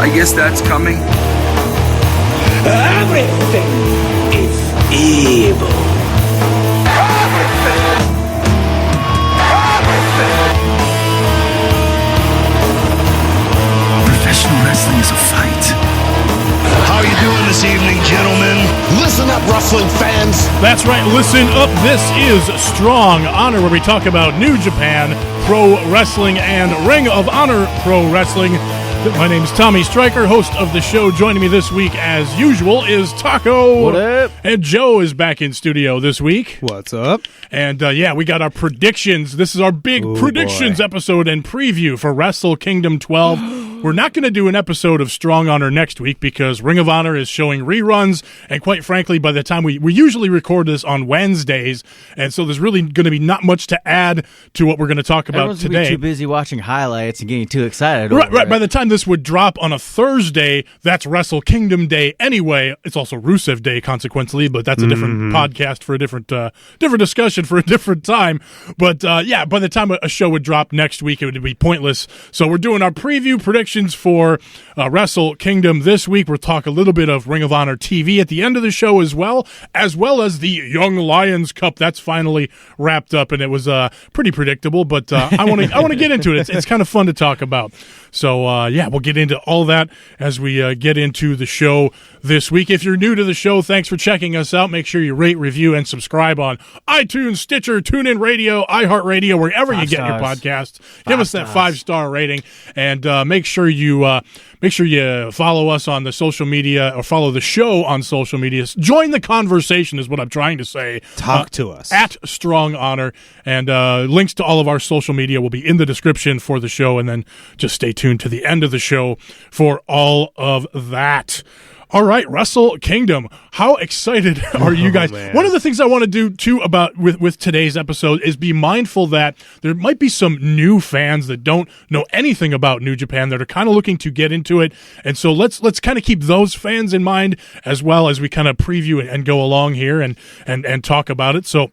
I guess that's coming. Everything is evil. Professional wrestling is a fight. How are you doing this evening, gentlemen? Listen up, wrestling fans. That's right, listen up. This is Strong Honor, where we talk about New Japan Pro Wrestling and Ring of Honor Pro Wrestling. My name is Tommy Stryker, host of the show. Joining me this week, as usual, is Taco. What up? And Joe is back in studio this week. What's up? And we got our predictions. This is our big predictions episode and preview for Wrestle Kingdom 12. We're not going to do an episode of Strong Honor next week because Ring of Honor is showing reruns, and quite frankly, by the time we usually record this on Wednesdays, and so there's really going to be not much to add to what we're going to talk about Everyone's today. Be too busy watching highlights and getting too excited. Right. By the time this would drop on a Thursday, that's Wrestle Kingdom Day anyway. It's also Rusev Day, consequently, but that's a different podcast for a different discussion for a different time. But by the time a show would drop next week, it would be pointless. So we're doing our preview predictions for Wrestle Kingdom this week. We'll talk a little bit of Ring of Honor TV at the end of the show as well as the Young Lions Cup. That's finally wrapped up, and it was pretty predictable, but I want to get into it. It's kind of fun to talk about. So, we'll get into all that as we get into the show this week. If you're new to the show, thanks for checking us out. Make sure you rate, review, and subscribe on iTunes, Stitcher, TuneIn Radio, iHeartRadio, wherever you get your podcasts. Give us that 5-star rating, and make sure you follow us on the social media, or follow the show on social media. Join the conversation is what I'm trying to say. Talk to us. At Strong Honor, and links to all of our social media will be in the description for the show, and then just stay tuned to the end of the show for all of that. All right, Wrestle Kingdom. How excited are you guys? One of the things I want to do too with today's episode is be mindful that there might be some new fans that don't know anything about New Japan that are kind of looking to get into it, and so let's kind of keep those fans in mind as well as we kind of preview and go along here and talk about it. So,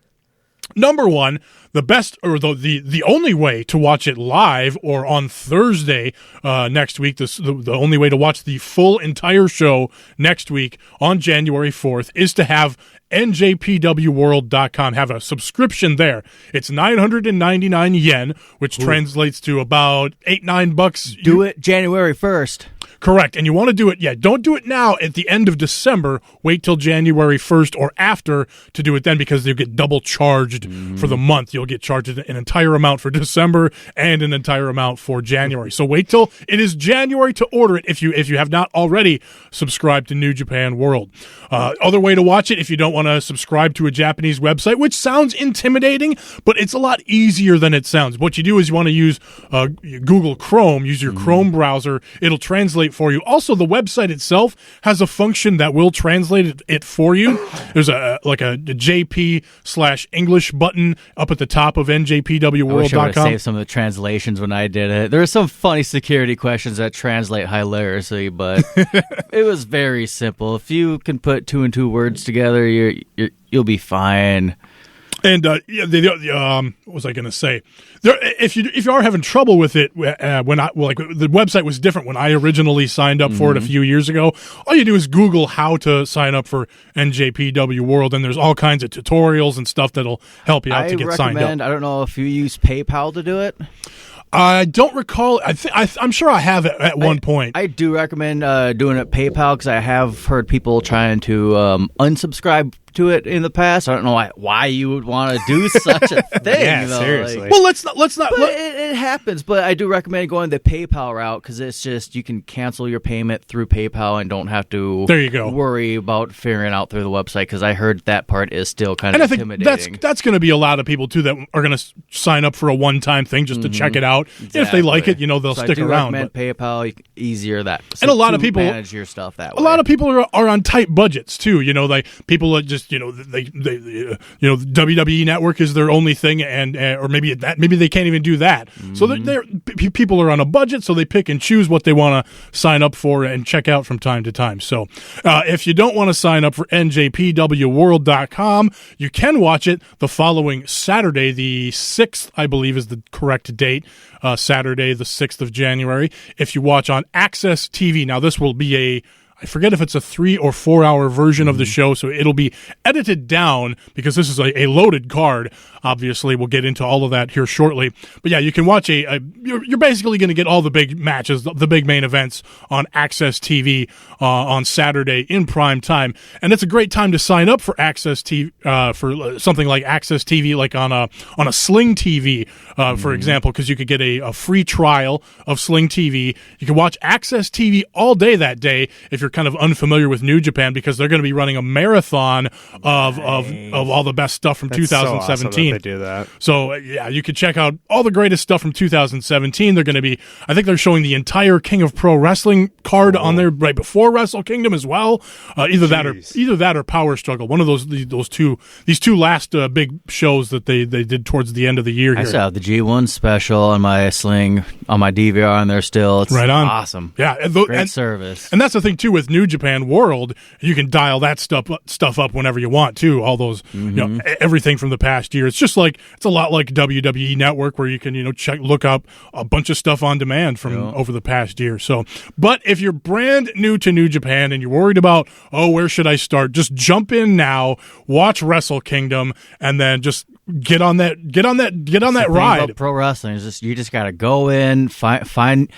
number one, the best or the only way to watch it live or on Thursday next week, the only way to watch the full entire show next week on January 4th is to have njpwworld.com. Have a subscription there. It's 999 yen, which translates to about $8-9. Do it January 1st. Correct. And you want to do it, don't do it now at the end of December. Wait till January 1st or after to do it then, because you'll get double charged for the month. You'll get charged an entire amount for December and an entire amount for January. So wait till it is January to order it if you have not already subscribed to New Japan World. Other way to watch it, if you don't want to subscribe to a Japanese website, which sounds intimidating, but it's a lot easier than it sounds. What you do is you want to use Google Chrome, use your Chrome browser. It'll translate for you. Also, the website itself has a function that will translate it for you. There's a JP/English button up at the top of njpwworld.com. I wish I would have saved some of the translations when I did it. There were some funny security questions that translate hilariously, but it was very simple. If you can put 2 and 2 words together, you'll be fine. And what was I going to say? If you are having trouble with it, the website was different when I originally signed up for it a few years ago. All you do is Google how to sign up for NJPW World, and there's all kinds of tutorials and stuff that'll help you out to get signed up. I don't know if you use PayPal to do it. I don't recall. I'm sure I have it at one point. I do recommend doing it PayPal, because I have heard people trying to unsubscribe to it in the past. I don't know why you would want to do such a thing. Yeah, seriously. Well, let's not. It happens, but I do recommend going the PayPal route, because it's just you can cancel your payment through PayPal and don't have to. There you go. Worry about figuring out through the website, because I heard that part is still kind of intimidating. I think that's going to be a lot of people too that are going to sign up for a one-time thing just to check it out. Exactly. If they like it, they'll stick around. I recommend PayPal, easier that. And a lot of people manage your stuff that way. A lot of people are on tight budgets too. Like people are just just they WWE Network is their only thing, and or maybe they can't even do that. So people are on a budget, so they pick and choose what they want to sign up for and check out from time to time. So if you don't want to sign up for njpwworld.com, you can watch it the following Saturday, the 6th, I believe is the correct date. Saturday, the 6th of January. If you watch on Access TV, now this will be I forget if it's a 3 or 4 hour version of the show, so it'll be edited down because this is a loaded card. Obviously, we'll get into all of that here shortly. But yeah, you can watch you're basically going to get all the big matches, the big main events on Access TV on Saturday in prime time. And it's a great time to sign up for Access TV, for something like Access TV, like on a Sling TV, for example, because you could get a free trial of Sling TV. You can watch Access TV all day that day if you're kind of unfamiliar with New Japan, because they're going to be running a marathon of all the best stuff from 2017. So awesome they do that. So yeah, you can check out all the greatest stuff from 2017. They're going to be, I think they're showing the entire King of Pro Wrestling card on there right before Wrestle Kingdom as well. Either that or Power Struggle. One of these two last big shows that they did towards the end of the year. I still have the G1 special on my Sling on my DVR on there still. It's right on. Awesome. Yeah, great service. And that's the thing too with New Japan World. You can dial that stuff up whenever you want too. All those everything from the past year. It's a lot like WWE Network, where you can look up a bunch of stuff on demand from over the past year. So, but if you're brand new to New Japan and you're worried about where should I start, just jump in now, watch Wrestle Kingdom, and then just get on that ride. About pro wrestling is you just got to go in, find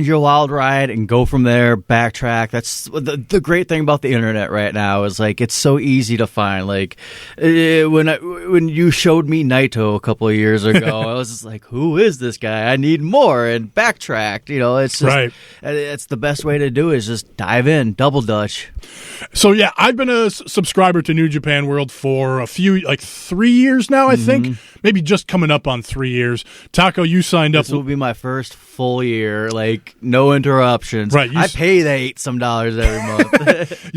your wild ride, and go from there. Backtrack. That's the great thing about the internet right now is it's so easy to find. When you showed me Naito a couple of years ago, I was just like, who is this guy? I need more, and backtracked. It's just, right. It's the best way to do it is just dive in, double dutch. So yeah, I've been a subscriber to New Japan World for 3 years now. I think maybe just coming up on 3 years. Taco, you signed up. This will be my first full year, no interruptions. Right, I pay the $8 every month.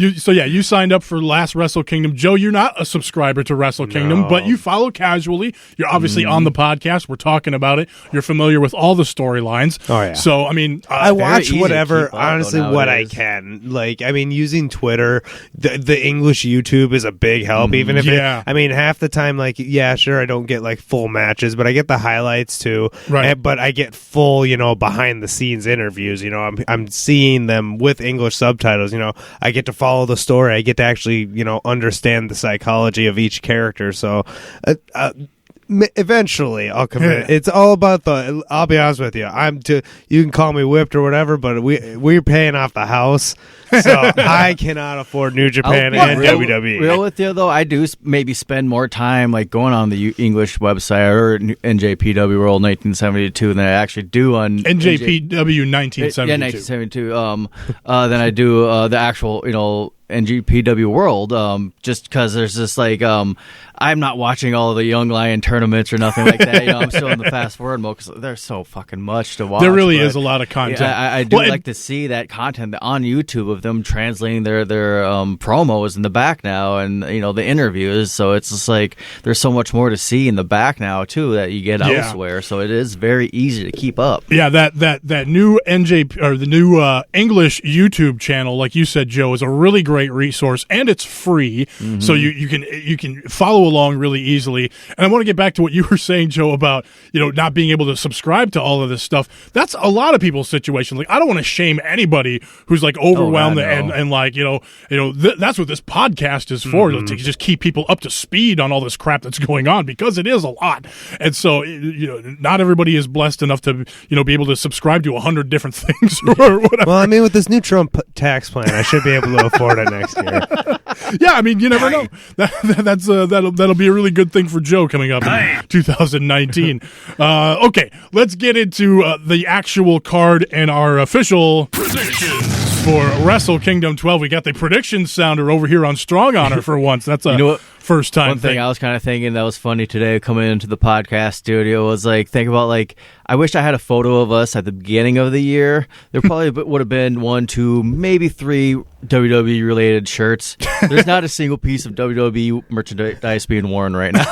You signed up for last Wrestle Kingdom. Joe, you're not a subscriber to Wrestle Kingdom, but you follow casually. You're obviously on the podcast. We're talking about it. You're familiar with all the storylines. Oh yeah. So I mean, I watch whatever, honestly, what I can. Using Twitter, the English YouTube is a big help. Even if half the time, sure, I don't get full matches, but I get the highlights too. Right. But I get full, behind the scenes interviews. I'm seeing them with English subtitles. I get to follow the story. I get to actually, understand the psychology of each character. So, eventually I'll commit. It's all about I'll be honest with you. You can call me whipped or whatever, but we're paying off the house, so I cannot afford New Japan and WWE. Real with you though, I do maybe spend more time going on the English website or NJPW World 1972 than I actually do on NJPW 1972. Yeah, 1972. Than I do the actual NGPW World, just because there's this I'm not watching all of the Young Lion tournaments or nothing like that. I'm still in the fast forward mode because there's so fucking much to watch. There really is a lot of content. I do like to see that content on YouTube of them translating their promos in the back now, and the interviews. So it's just there's so much more to see in the back now too that you get elsewhere. So it is very easy to keep up. Yeah, that new NJ or the new English YouTube channel, like you said, Joe, is a really great resource, and it's free, so you can follow along really easily. And I want to get back to what you were saying, Joe, about not being able to subscribe to all of this stuff. That's a lot of people's situation. I don't want to shame anybody who's overwhelmed and that's what this podcast is for, to just keep people up to speed on all this crap that's going on, because it is a lot. And so not everybody is blessed enough to be able to subscribe to 100 different things or whatever. Well, with this new Trump tax plan, I should be able to afford it next year. Yeah, you never know. That'll be a really good thing for Joe coming up in 2019. Okay, let's get into the actual card and our official predictions for Wrestle Kingdom 12. We got the prediction sounder over here on Strong Honor for once. That's a first time One thing I was kind of thinking that was funny today coming into the podcast studio was like, think about like, I wish I had a photo of us at the beginning of the year. There probably would have been 1, 2, maybe 3 WWE related shirts. There's not a single piece of WWE merchandise being worn right now.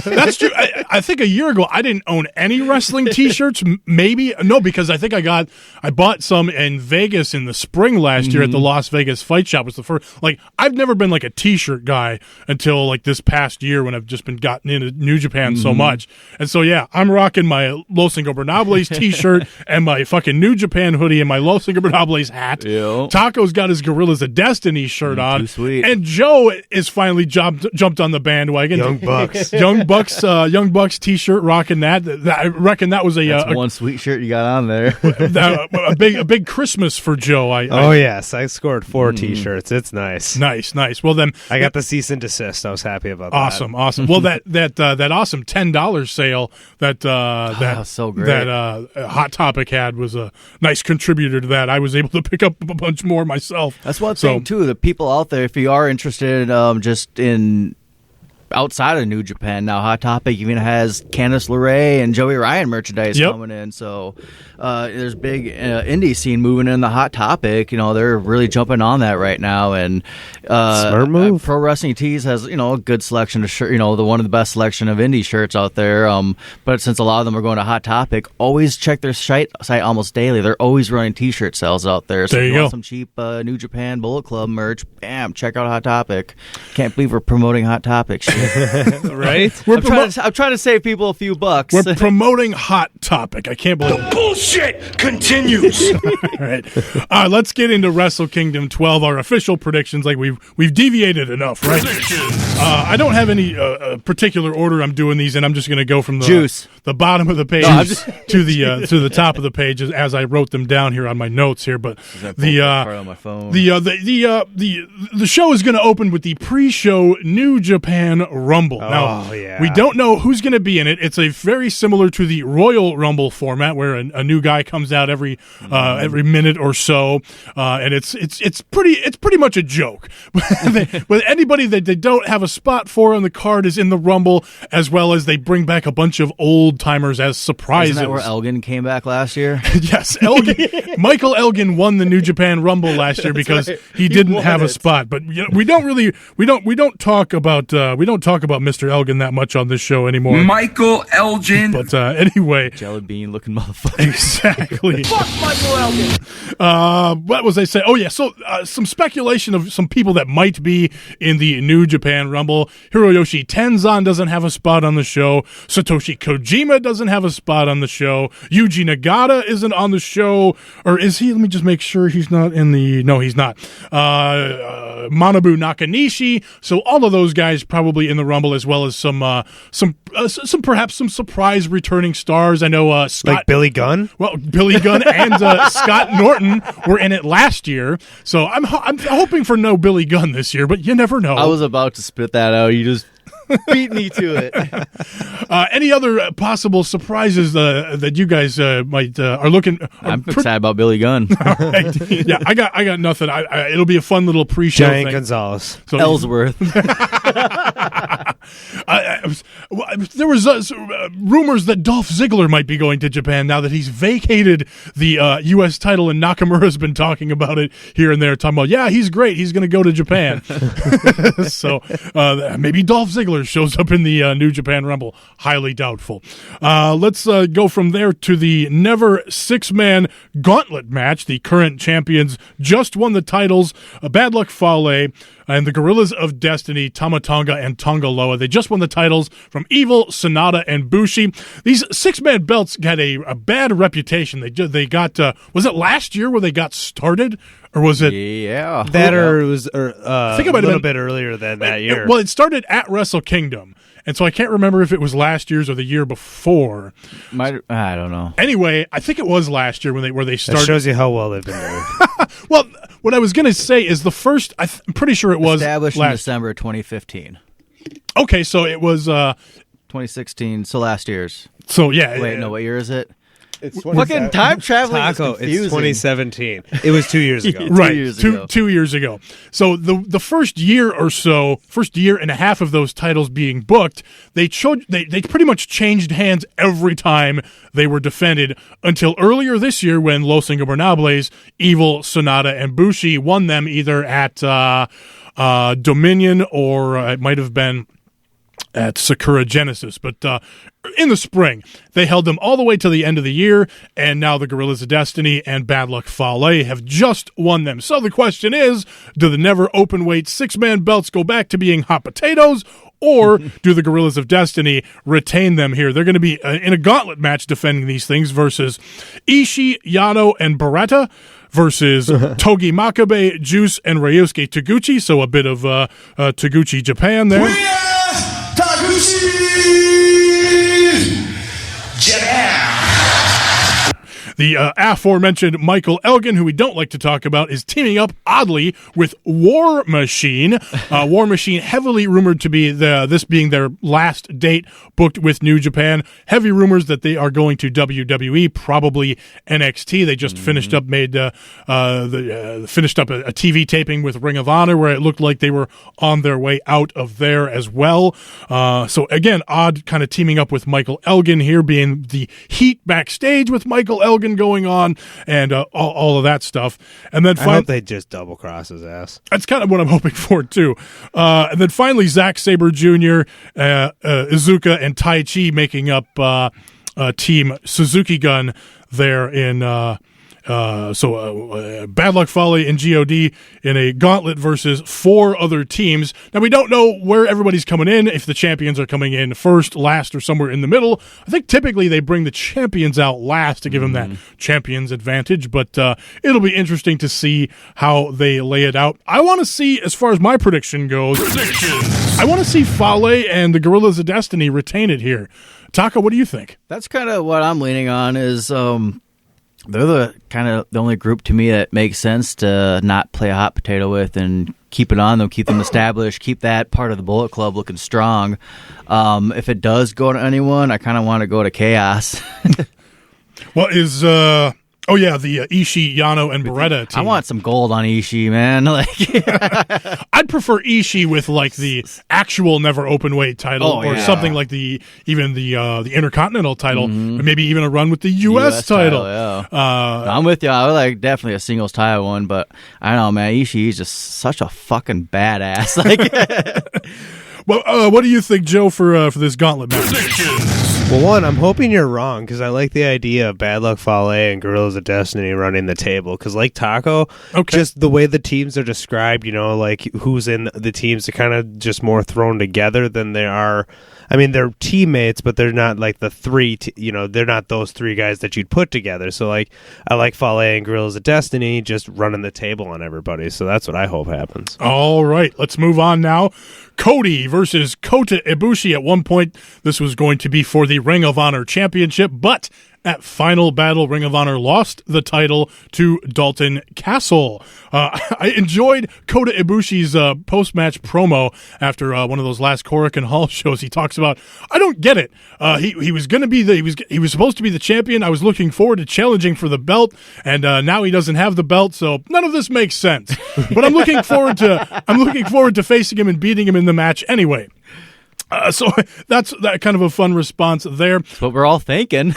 That's true. I think a year ago I didn't own any wrestling T-shirts. Maybe no, because I think I bought some in Vegas in the spring last year at the Las Vegas Fight Shop. Was the first. Like I've never been like a T-shirt guy until like this past year when I've just been gotten into New Japan so much. And so yeah, I'm rocking my Los Ingobernables T-shirt and my fucking New Japan hoodie and my Los Ingobernables hat. Yo. Taco's got his Gorillas of Destiny shirt on. Too sweet. And Joe is finally jumped on the bandwagon. Young Bucks. Young Bucks T-shirt, rocking that. I reckon that was That's one sweet shirt you got on there. a big Christmas for Joe. Yes, I scored 4 T-shirts. It's nice. Nice. Well then, I got the cease and desist. I was happy about that. Awesome. Well, that awesome $10 sale that so great. that Hot Topic had was a nice contributor to that. I was able to pick up a bunch more myself. That's one thing too. The people out there, if you are interested, just in outside of New Japan now, Hot Topic even has Candice LeRae and Joey Ryan merchandise coming in. So there's big indie scene moving in the Hot Topic. They're really jumping on that right now. And smart move. Pro Wrestling Tees has a good selection of shirt. One of the best selection of indie shirts out there. But since a lot of them are going to Hot Topic, always check their site almost daily. They're always running T-shirt sales out there. So there if you want go. some cheap New Japan Bullet Club merch, bam, check out Hot Topic. Can't believe we're promoting Hot Topic shit. Right? I'm trying to save people a few bucks. We're promoting Hot Topic. I can't believe it. Bullshit continues. All right. Let's get into Wrestle Kingdom 12, our official predictions. Like we've deviated enough, right? I don't have any particular order I'm doing these in. I'm just going to go from the bottom of the page to the top of the page as I wrote them down here on my notes here. But on my phone. the show is going to open with the pre-show New Japan Rumble. Now, we don't know who's going to be in it. It's a very similar to the Royal Rumble format, where a new guy comes out every minute or so, and it's pretty much a joke. But anybody that they don't have a spot for on the card is in the Rumble, as well as they bring back a bunch of old timers as surprises. Isn't that where Elgin came back last year? Yes, Michael Elgin won the New Japan Rumble last year because he didn't have a spot. But we don't talk about Mr. Elgin that much on this show anymore. Michael Elgin. But anyway, jelly bean looking motherfucker. Exactly. Fuck Michael Elgin. What was I saying? Oh yeah, so some speculation of some people that might be in the New Japan Rumble. Hiroyoshi Tenzan doesn't have a spot on the show. Satoshi Kojima doesn't have a spot on the show. Yuji Nagata isn't on the show, or is he? Let me just make sure he's not in the. No, he's not. Manabu Nakanishi. So all of those guys probably in the Rumble, as well as some perhaps some surprise returning stars. I know Scott, like Billy Gunn. Well, Billy Gunn and Scott Norton were in it last year, so I'm hoping for no Billy Gunn this year, but you never know. I was about to spit that out. You just beat me to it. Any other possible surprises that you guys might are looking? I'm excited about Billy Gunn. All right. Yeah, I got nothing. It'll be a fun little pre-show Giant thing. Gonzalez. So, Ellsworth. There was rumors that Dolph Ziggler might be going to Japan now that he's vacated the U.S. title, and Nakamura's been talking about it here and there, talking about, he's great, he's going to go to Japan. So maybe Dolph Ziggler shows up in the New Japan Rumble. Highly doubtful. Let's go from there to the Never 6-Man Gauntlet match. The current champions just won the titles. Bad Luck Fale and the Gorillas of Destiny, Tama Tonga and Tonga Loa. They just won the titles from Evil, Sonata, and Bushi. These 6-man belts got a bad reputation. They got, was it last year where they got started? Or was it? Yeah. That or it was I think it might a have little been bit earlier than that year. Well, it started at Wrestle Kingdom. And so I can't remember if it was last year's or the year before. I don't know. Anyway, I think it was last year where they started. That shows you how well they've been doing. Well, what I was going to say is the first, I'm pretty sure it was established in December 2015. Okay, so it was 2016, so last year's. So yeah. Wait, no, what year is it? Fucking time traveling is Taco, confusing. it's 2017. It was 2 years ago. Right, years ago. 2 years ago. So the first year or so, first year and a half of those titles being booked, they pretty much changed hands every time they were defended until earlier this year when Los Ingobernables, Evil, Sonata, and Bushi won them either at Dominion or it might have been at Sakura Genesis, but in the spring, they held them all the way to the end of the year, and now the Gorillas of Destiny and Bad Luck Fale have just won them. So the question is, do the never open-weight six-man belts go back to being hot potatoes, or do the Gorillas of Destiny retain them here? They're going to be in a gauntlet match defending these things versus Ishii, Yano, and Beretta, versus Togi Makabe, Juice, and Ryusuke Taguchi, so a bit of Taguchi Japan there. Taguchi Japan. The aforementioned Michael Elgin, who we don't like to talk about, is teaming up, oddly, with War Machine. War Machine heavily rumored to be this being their last date booked with New Japan. Heavy rumors that they are going to WWE, probably NXT. They just finished up a TV taping with Ring of Honor where it looked like they were on their way out of there as well. So again, odd kind of teaming up with Michael Elgin here, being the heat backstage with Michael Elgin going on and all of that stuff. And then I hope they just double cross his ass. That's kind of what I'm hoping for too. And then finally, Zack Sabre Jr., Iizuka, and Tai Chi making up Team Suzuki Gun there in Bad Luck Fale and GOD in a gauntlet versus 4 other teams. Now, we don't know where everybody's coming in, if the champions are coming in first, last, or somewhere in the middle. I think typically they bring the champions out last to give them that champions advantage, but it'll be interesting to see how they lay it out. I want to see, as far as my prediction goes, I want to see Fale and the Gorillas of Destiny retain it here. Taka, what do you think? That's kind of what I'm leaning on is they're the only group to me that makes sense to not play a hot potato with and keep it on them, keep them established, keep that part of the Bullet Club looking strong. If it does go to anyone, I kind of want to go to Chaos. Well, is the Ishii, Yano, and Beretta team. I want some gold on Ishii, man. I'd prefer Ishii with like the actual never open weight title, or something like the Intercontinental title, or maybe even a run with the US title. Yeah. I'm with you. I would like definitely a singles title one, but I don't know, man. Ishii is just such a fucking badass. Well, what do you think, Joe, for this gauntlet match? Well, one, I'm hoping you're wrong, because I like the idea of Bad Luck Fale and Gorillas of Destiny running the table, because like Taco, just the way the teams are described, like who's in the teams are kind of just more thrown together than they are. I mean, they're teammates, but they're not like the three, they're not those 3 guys that you'd put together. So, like, I like Fale and Gorillas of Destiny just running the table on everybody. So that's what I hope happens. All right, let's move on now. Cody versus Kota Ibushi. At one point, this was going to be for the Ring of Honor Championship, but at Final Battle, Ring of Honor lost the title to Dalton Castle. I enjoyed Kota Ibushi's post-match promo after one of those last Korakuen Hall shows. He talks about, I don't get it. He was going to be he was supposed to be the champion. I was looking forward to challenging for the belt, and now he doesn't have the belt, so none of this makes sense. But I'm looking forward to facing him and beating him in the match anyway. So that's that kind of a fun response there. That's what we're all thinking.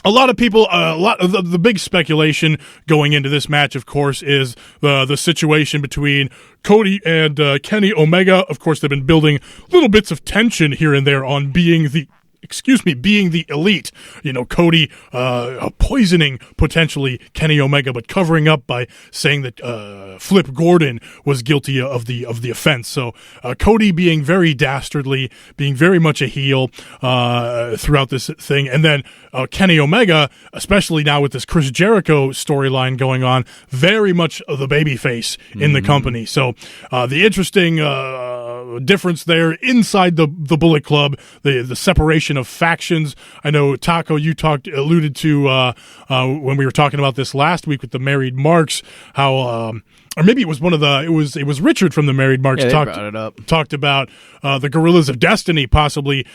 A lot of people, the big speculation going into this match, of course, is the situation between Cody and Kenny Omega. Of course, they've been building little bits of tension here and there on being the elite. Cody poisoning potentially Kenny Omega, but covering up by saying that Flip Gordon was guilty of the offense. So Cody being very dastardly, being very much a heel throughout this thing, and then Kenny Omega, especially now with this Chris Jericho storyline going on, very much the babyface in the company. So the interesting difference there inside the Bullet Club, the separation of factions. I know, Taco, you alluded to when we were talking about this last week with the Married Marks, how or maybe it was it was Richard from the Married Marks talked about the Gorillas of Destiny possibly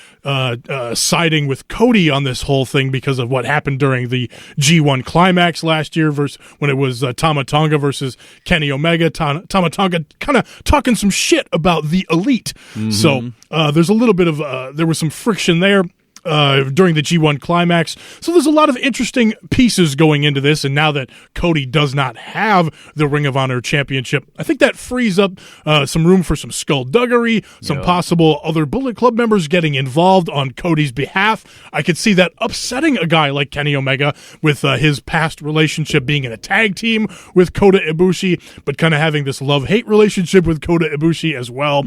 siding with Cody on this whole thing because of what happened during the G1 Climax last year versus when it was Tama Tonga versus Kenny Omega. Tama Tonga kind of talking some shit about the Elite. So there's a little bit of there was some friction there during the G1 Climax. So there's a lot of interesting pieces going into this, and now that Cody does not have the Ring of Honor Championship, I think that frees up some room for some skullduggery, some possible other Bullet Club members getting involved on Cody's behalf. I could see that upsetting a guy like Kenny Omega with his past relationship being in a tag team with Kota Ibushi, but kind of having this love-hate relationship with Kota Ibushi as well.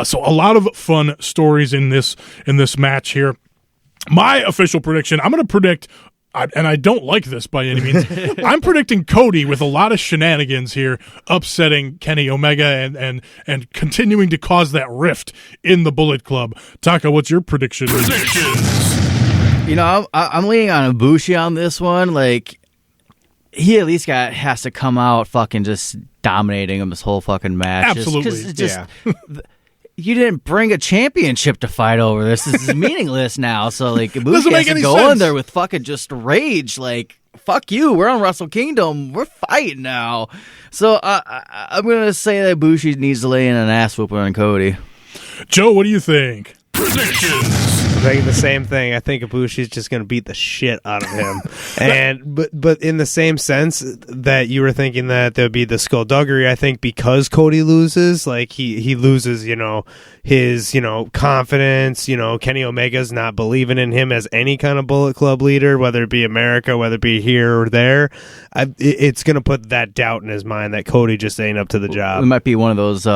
So a lot of fun stories in this match here. My official prediction, I'm going to predict, and I don't like this by any means, I'm predicting Cody with a lot of shenanigans here, upsetting Kenny Omega and continuing to cause that rift in the Bullet Club. Taka, what's your prediction? You know, I'm leaning on Ibushi on this one. Like, he at least has to come out fucking just dominating him this whole fucking match. Absolutely. You didn't bring a championship to fight over this. This is meaningless now. So, like, Doesn't Ibushi make has to any go sense. in there with fucking just rage. Like, fuck you. We're on Wrestle Kingdom. We're fighting now. So, I'm going to say that Ibushi needs to lay in an ass whooping on Cody. Joe, what do you think? I'm thinking the same thing. I think Ibushi's just going to beat the shit out of him. But in the same sense that you were thinking that there would be the skullduggery, I think because Cody loses, like he loses, his, confidence, Kenny Omega's not believing in him as any kind of Bullet Club leader, whether it be America, whether it be here or there. It's going to put that doubt in his mind that Cody just ain't up to the job. It might be one of those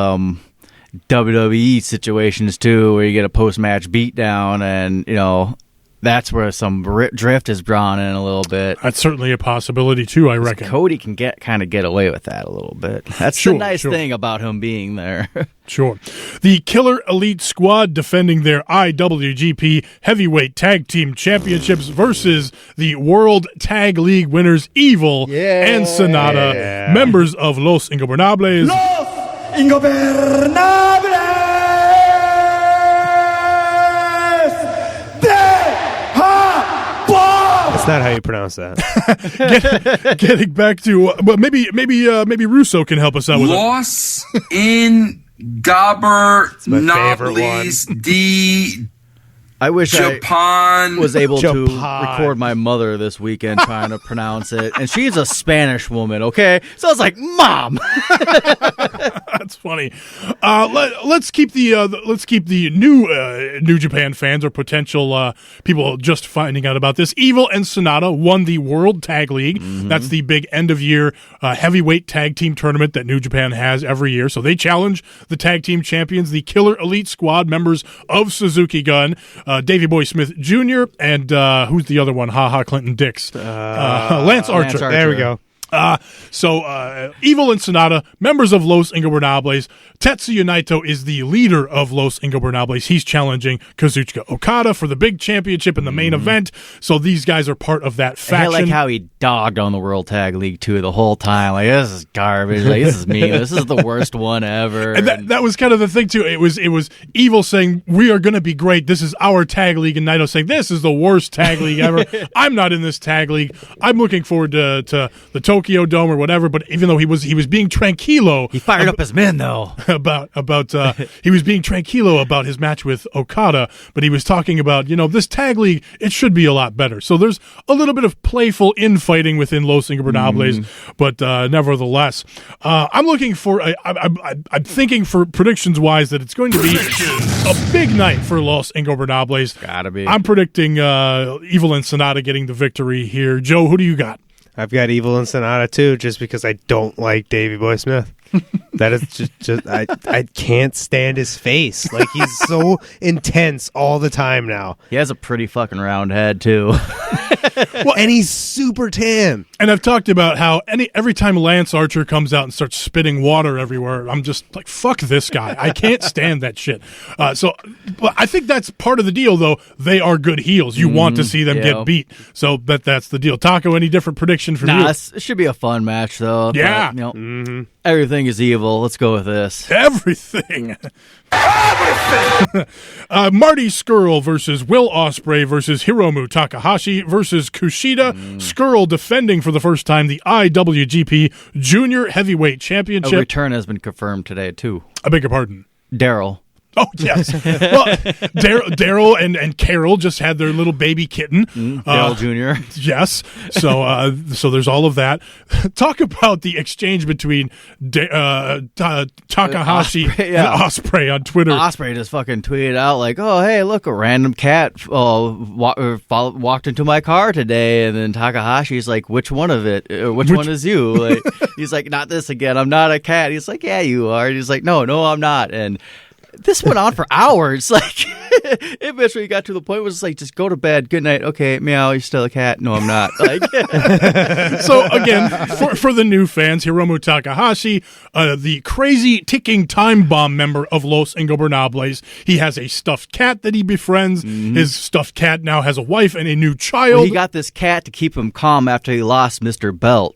WWE situations too, where you get a post-match beatdown, and that's where some drift is drawn in a little bit. That's certainly a possibility too, I reckon. Cody can get away with that a little bit. That's the nice thing about him being there. Sure. The Killer Elite Squad defending their IWGP Heavyweight Tag Team Championships versus the World Tag League winners Evil and Sonata, members of Los Ingobernables. Ingobernables de Japón. That's not how you pronounce that. Getting back to, but maybe Russo can help us out with Los Ingobernables de I wish Japan. I was able to Japan. record my mother this weekend trying to pronounce it, and she's a Spanish woman. Okay, so I was like, "Mom." That's funny. Let's keep the New Japan fans or potential people just finding out about this. Evil and Sonata won the World Tag League. That's the big end of year heavyweight tag team tournament that New Japan has every year. So they challenge the tag team champions, the Killer Elite Squad, members of Suzuki Gun, Davey Boy Smith Jr. and who's the other one? Clinton Dix, Lance Archer. There we go. So Evil and Sonata, members of Los Ingobernables. Tetsuya Naito is the leader of Los Ingobernables. He's challenging Kazuchika Okada for the big championship in the main event. So these guys are part of that faction. I like how he dogged on the World Tag League too the whole time. Like, this is garbage. Like, this is me. This is the worst one ever. And that was kind of the thing too. It was Evil saying, "We are going to be great. This is our tag league," and Naito saying, "This is the worst tag league ever. I'm not in this tag league. I'm looking forward to the Tokyo Dome or whatever." But even though he was being tranquilo, he fired up his men though about he was being tranquilo about his match with Okada, but he was talking about this tag league, it should be a lot better. So there's a little bit of playful infighting within Los Ingobernables, but nevertheless, I'm looking for I'm thinking for predictions wise that it's going to be a big night for Los Ingobernables. Gotta be. I'm predicting Evil and Sonata getting the victory here. Joe, who do you got? I've got Evil and Sonata too, just because I don't like Davey Boy Smith. That is just I can't stand his face. Like, he's so intense all the time now. He has a pretty fucking round head too. Well, and he's super tan. And I've talked about how every time Lance Archer comes out and starts spitting water everywhere, I'm just like, fuck this guy. I can't stand that shit. But I think that's part of the deal, though. They are good heels. You want to see them get beat. So that's the deal. Taco, any different prediction from you? It should be a fun match, though. Yeah. But, everything is evil. Let's go with this. Everything. Marty Scurll versus Will Ospreay versus Hiromu Takahashi versus Kushida. Scurll defending for the first time the IWGP Junior Heavyweight Championship. A return has been confirmed today, too. I beg your pardon. Daryl. Oh, yes. Well, Daryl and Carol just had their little baby kitten. Daryl Jr. Yes. So there's all of that. Talk about the exchange between Takahashi and Ospreay on Twitter. Ospreay just fucking tweeted out like, oh, hey, look, a random cat walked into my car today. And then Takahashi's like, which one of it? Which one is you? Like, he's like, not this again. I'm not a cat. He's like, yeah, you are. And he's like, no, I'm not. And this went on for hours. Like, eventually got to the point where it's like, just go to bed. Good night. Okay, meow, you're still a cat. No, I'm not. Like, so again, for the new fans, Hiromu Takahashi, the crazy ticking time bomb member of Los Ingobernables. He has a stuffed cat that he befriends. His stuffed cat now has a wife and a new child. Well, he got this cat to keep him calm after he lost Mr. Belt.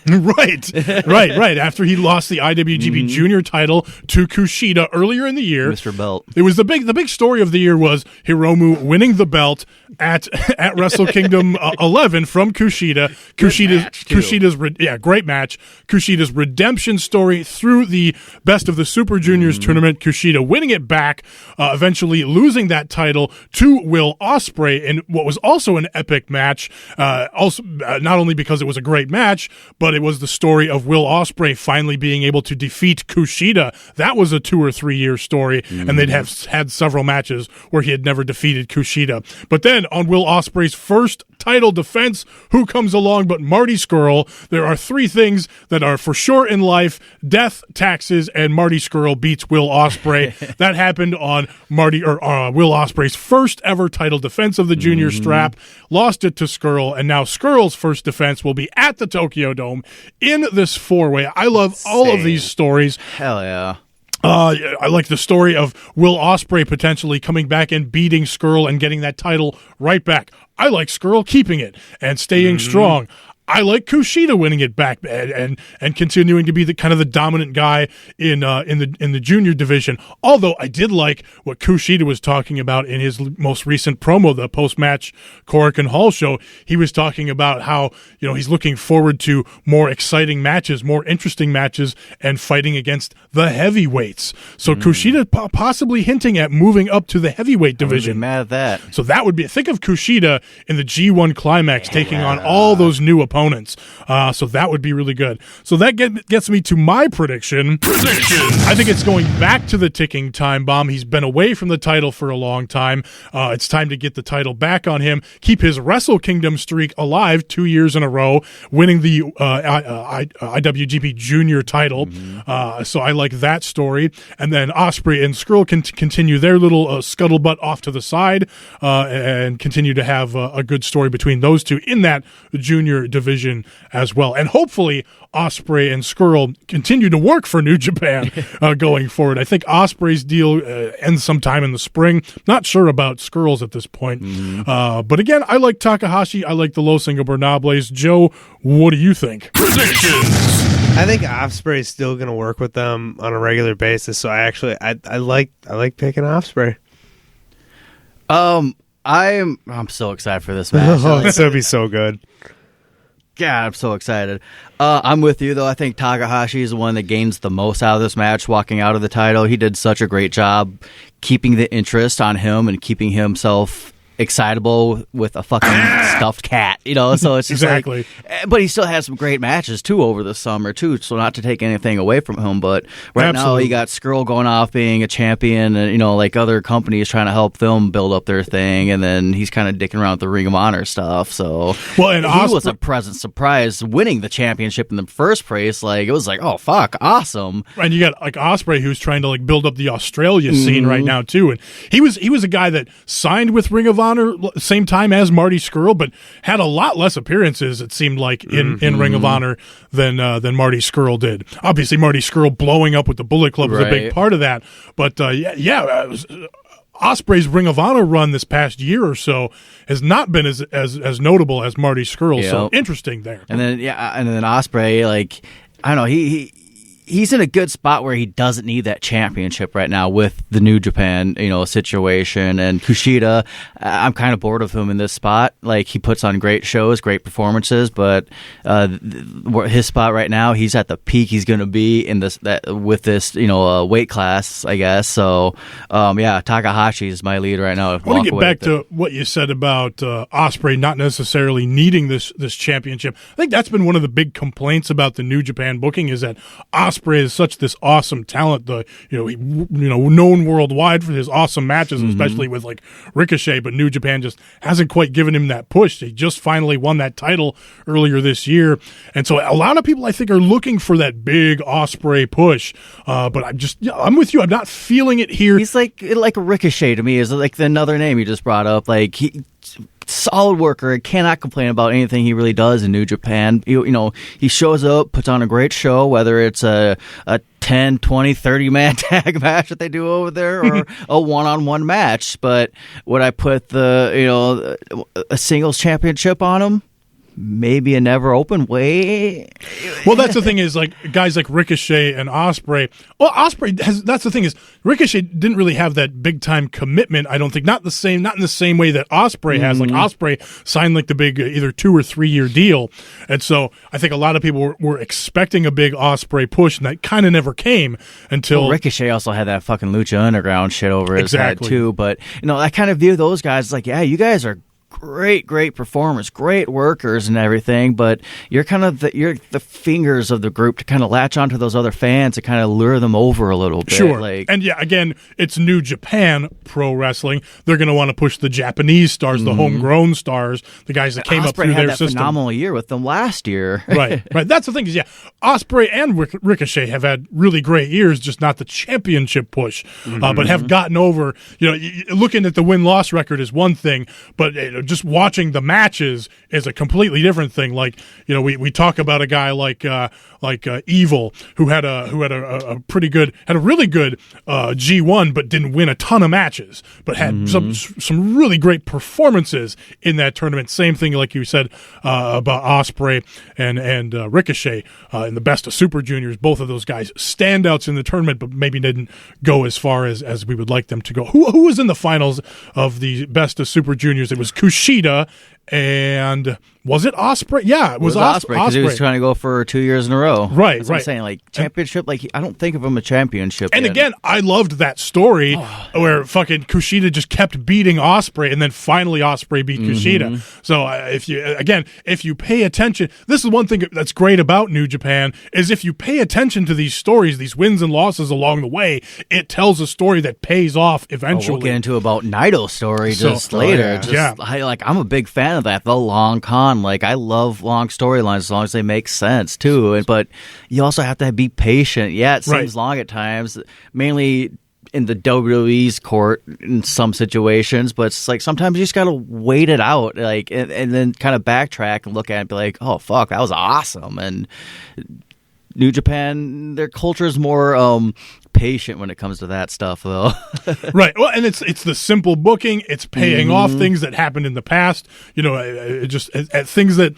Right. After he lost the IWGP Junior title to Kushida earlier in the year. Mr. Belt. It was the big story of the year was Hiromu winning the belt at Wrestle Kingdom 11 from Kushida. Kushida's great match. Kushida's redemption story through the Best of the Super Juniors tournament. Kushida winning it back, eventually losing that title to Will Ospreay in what was also an epic match. Also, not only because it was a great match, but it was the story of Will Ospreay finally being able to defeat Kushida. That was a 2 or 3 year story, and they'd have had several matches where he had never defeated Kushida. But then on Will Ospreay's first title defense, who comes along but Marty Scurll? There are 3 things that are for sure in life: death, taxes, and Marty Scurll beats Will Ospreay. That happened on Will Ospreay's first ever title defense of the junior strap, lost it to Scurll, and now Scurll's first defense will be at the Tokyo Dome in this 4-way. I love all of these stories. Hell yeah. I like the story of Will Ospreay potentially coming back and beating Scurll and getting that title right back. I like Scurll keeping it and staying strong. I like Kushida winning it back and continuing to be the kind of the dominant guy in the junior division. Although I did like what Kushida was talking about in his most recent promo, the post-match Korakuen Hall show. He was talking about how, he's looking forward to more exciting matches, more interesting matches, and fighting against the heavyweights. So Kushida possibly hinting at moving up to the heavyweight division. I would be mad at that. So that would be, think of Kushida in the G1 Climax taking on all those new opponents. So that would be really good. So that gets me to my prediction. I think it's going back to the ticking time bomb. He's been away from the title for a long time. It's time to get the title back on him, keep his Wrestle Kingdom streak alive 2 years in a row, winning the IWGP Junior title. So I like that story. And then Ospreay and Scurll can continue their little scuttlebutt off to the side and continue to have a good story between those two in that junior division as well. And hopefully Ospreay and Scurll continue to work for New Japan going forward. I think Ospreay's deal ends sometime in the spring. Not sure about Scurll's at this point. But again, I like Takahashi. I like the Los Ingobernables. Joe, what do you think? Predictions. I think Ospreay's still going to work with them on a regular basis. So I like picking Ospreay. I'm so excited for this match. This would be so good. God, I'm so excited. I'm with you, though. I think Takahashi is the one that gains the most out of this match, walking out of the title. He did such a great job keeping the interest on him and keeping himself excitable with a fucking stuffed cat, so it's just exactly. But he still had some great matches too over the summer too, so not to take anything away from him, but right now you got Skrull going off being a champion, and like other companies trying to help them build up their thing, and then he's kind of dicking around with the Ring of Honor stuff. So and he was a pleasant surprise winning the championship in the first place. Like, it was like, oh fuck, awesome. And you got like Ospreay, who's trying to like build up the Australia scene right now too, and he was a guy that signed with Ring of Honor same time as Marty Scurll, but had a lot less appearances, it seemed like, in Ring of Honor than Marty Scurll did. Obviously, Marty Scurll blowing up with the Bullet Club was a big part of that, but Ospreay's Ring of Honor run this past year or so has not been as notable as Marty Scurll. Yep. So interesting there. And then Ospreay, like, I don't know, he's in a good spot where he doesn't need that championship right now with the New Japan, situation. And Kushida, I'm kind of bored of him in this spot. Like, he puts on great shows, great performances, but his spot right now, he's at the peak he's going to be in this weight class, I guess. So, Takahashi is my lead right now. I want to get back to what you said about Ospreay not necessarily needing this championship. I think that's been one of the big complaints about the New Japan booking, is that Ospreay is such this awesome talent, known worldwide for his awesome matches, especially with like Ricochet, but New Japan just hasn't quite given him that push. He just finally won that title earlier this year, and so a lot of people, I think, are looking for that big Ospreay push. But I'm with you. I'm not feeling it here. He's like a Ricochet to me is like another name you just brought up. Like, he solid worker. I cannot complain about anything he really does in New Japan. He shows up, puts on a great show, whether it's a 10, 20, 30-man tag match that they do over there, or a one-on-one match. But would I put a singles championship on him? Maybe a never open way. Well, that's the thing, is like guys like Ricochet and Ospreay. Well, that's the thing, is Ricochet didn't really have that big time commitment. I don't think, not in the same way that Ospreay has. Like, Ospreay signed like the big either 2 or 3 year deal, and so I think a lot of people were expecting a big Ospreay push, and that kind of never came until Ricochet also had that fucking Lucha Underground shit over his head too. But I kind of view those guys like, yeah, you guys are great performers, great workers and everything, but you're kind of you're the fingers of the group to kind of latch onto those other fans to kind of lure them over a little bit. Sure. And again, it's New Japan Pro Wrestling. They're going to want to push the Japanese stars, the homegrown stars, the guys that came up through their system. Phenomenal year with them last year. Right. That's the thing, is Ospreay and Ricochet have had really great years, just not the championship push, but have gotten over. Looking at the win-loss record is one thing, but just watching the matches is a completely different thing. Like, we talk about a guy like Evil, who had a really good G1, but didn't win a ton of matches, but had some really great performances in that tournament. Same thing, like you said, about Ospreay and Ricochet in the Best of Super Juniors. Both of those guys standouts in the tournament, but maybe didn't go as far as we would like them to go. Who was in the finals of the Best of Super Juniors? It was Kushida, and was it Ospreay? Yeah, it was Ospreay, because he was trying to go for 2 years in a row. Right. That's what I'm saying, like, championship, I don't think of him a championship. And again, I loved that story where fucking Kushida just kept beating Ospreay, and then finally Ospreay beat Kushida. So if you pay attention, this is one thing that's great about New Japan, is if you pay attention to these stories, these wins and losses along the way, it tells a story that pays off eventually. We'll get into about Naito's story later. I'm a big fan of that, the long con. Like, I love long storylines as long as they make sense too. But you also have to be patient. Yeah, it seems long at times, mainly in the WWE's court in some situations, but it's like sometimes you just gotta wait it out, like, and then kind of backtrack and look at it and be like, oh fuck, that was awesome. And New Japan, their culture is more patient when it comes to that stuff, though. Right. Well, and it's the simple booking. It's paying off things that happened in the past. Just at things that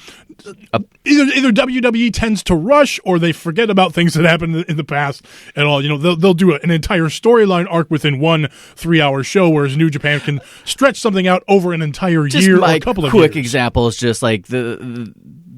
either WWE tends to rush, or they forget about things that happened in the past at all. They'll do an entire storyline arc within 1 3-hour show, whereas New Japan can stretch something out over an entire year or a couple of years. Quick example is just like the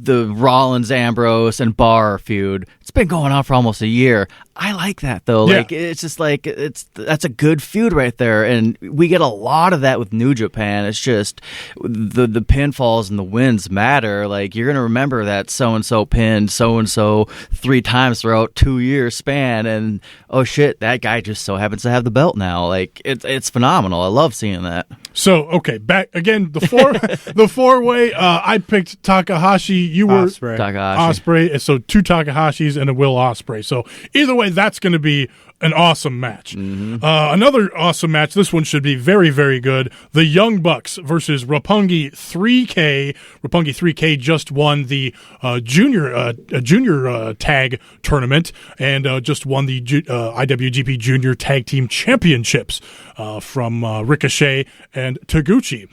Rollins, Ambrose, and Barr feud. It's been going on for almost a year. I like that though. Yeah. Like it's just like that's a good feud right there, and we get a lot of that with New Japan. It's just the pinfalls and the wins matter. Like you're gonna remember that so and so pinned so and so 3 times throughout 2-year span, and oh shit, that guy just so happens to have the belt now. Like it's phenomenal. I love seeing that. So okay, back again. The 4-way. I picked Takahashi. You were Takahashi. Ospreay. So 2 Takahashis and a Will Ospreay. So either way, that's going to be an awesome match. Another awesome match. This one should be very, very good. The Young Bucks versus Roppongi 3K. Roppongi 3K just won the junior tag tournament and just won the IWGP Junior Tag Team Championships from Ricochet and Taguchi.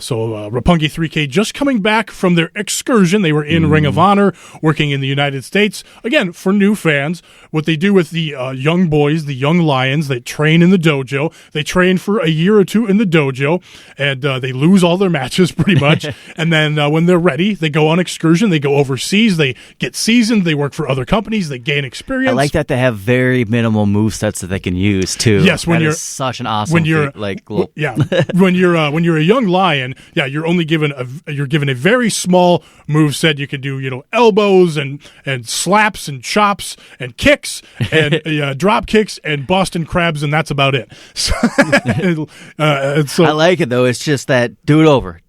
So Roppongi 3K just coming back from their excursion. They were in Ring of Honor, working in the United States. Again, for new fans, what they do with the young boys, the young lions, they train in the dojo. They train for a year or 2 in the dojo, and they lose all their matches pretty much. And then when they're ready, they go on excursion. They go overseas. They get seasoned. They work for other companies. They gain experience. I like that they have very minimal movesets that they can use too. Yes, when that you're is such an awesome when you're when you're a young lion, you're only given a very small moveset. You can do elbows and slaps and chops and kicks and drop kicks and Boston crabs, and that's about it. So I like it though. It's just that do it over,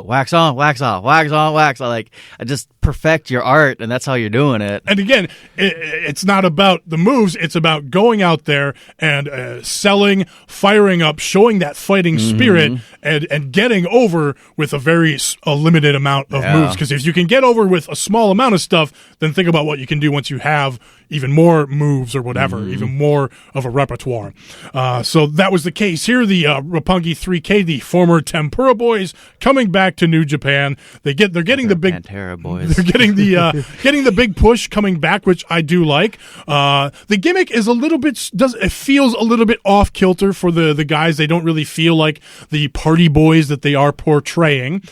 wax on, wax off, wax on, wax. I just perfect your art, and that's how you're doing it. And again, it's not about the moves. It's about going out there and selling, firing up, showing that fighting spirit, and getting over with a limited amount of moves. Because if you can get over with a small amount of stuff, then think about what you can do once you have even more moves or whatever, even more of a repertoire. So that was the case here. The Roppongi 3K, the former Tempura Boys, coming back to New Japan. They're getting the big Pantera Boys. They're getting the big push coming back, which I do like. The gimmick is it feels a little bit off kilter for the guys. They don't really feel like the party boys that they are portraying,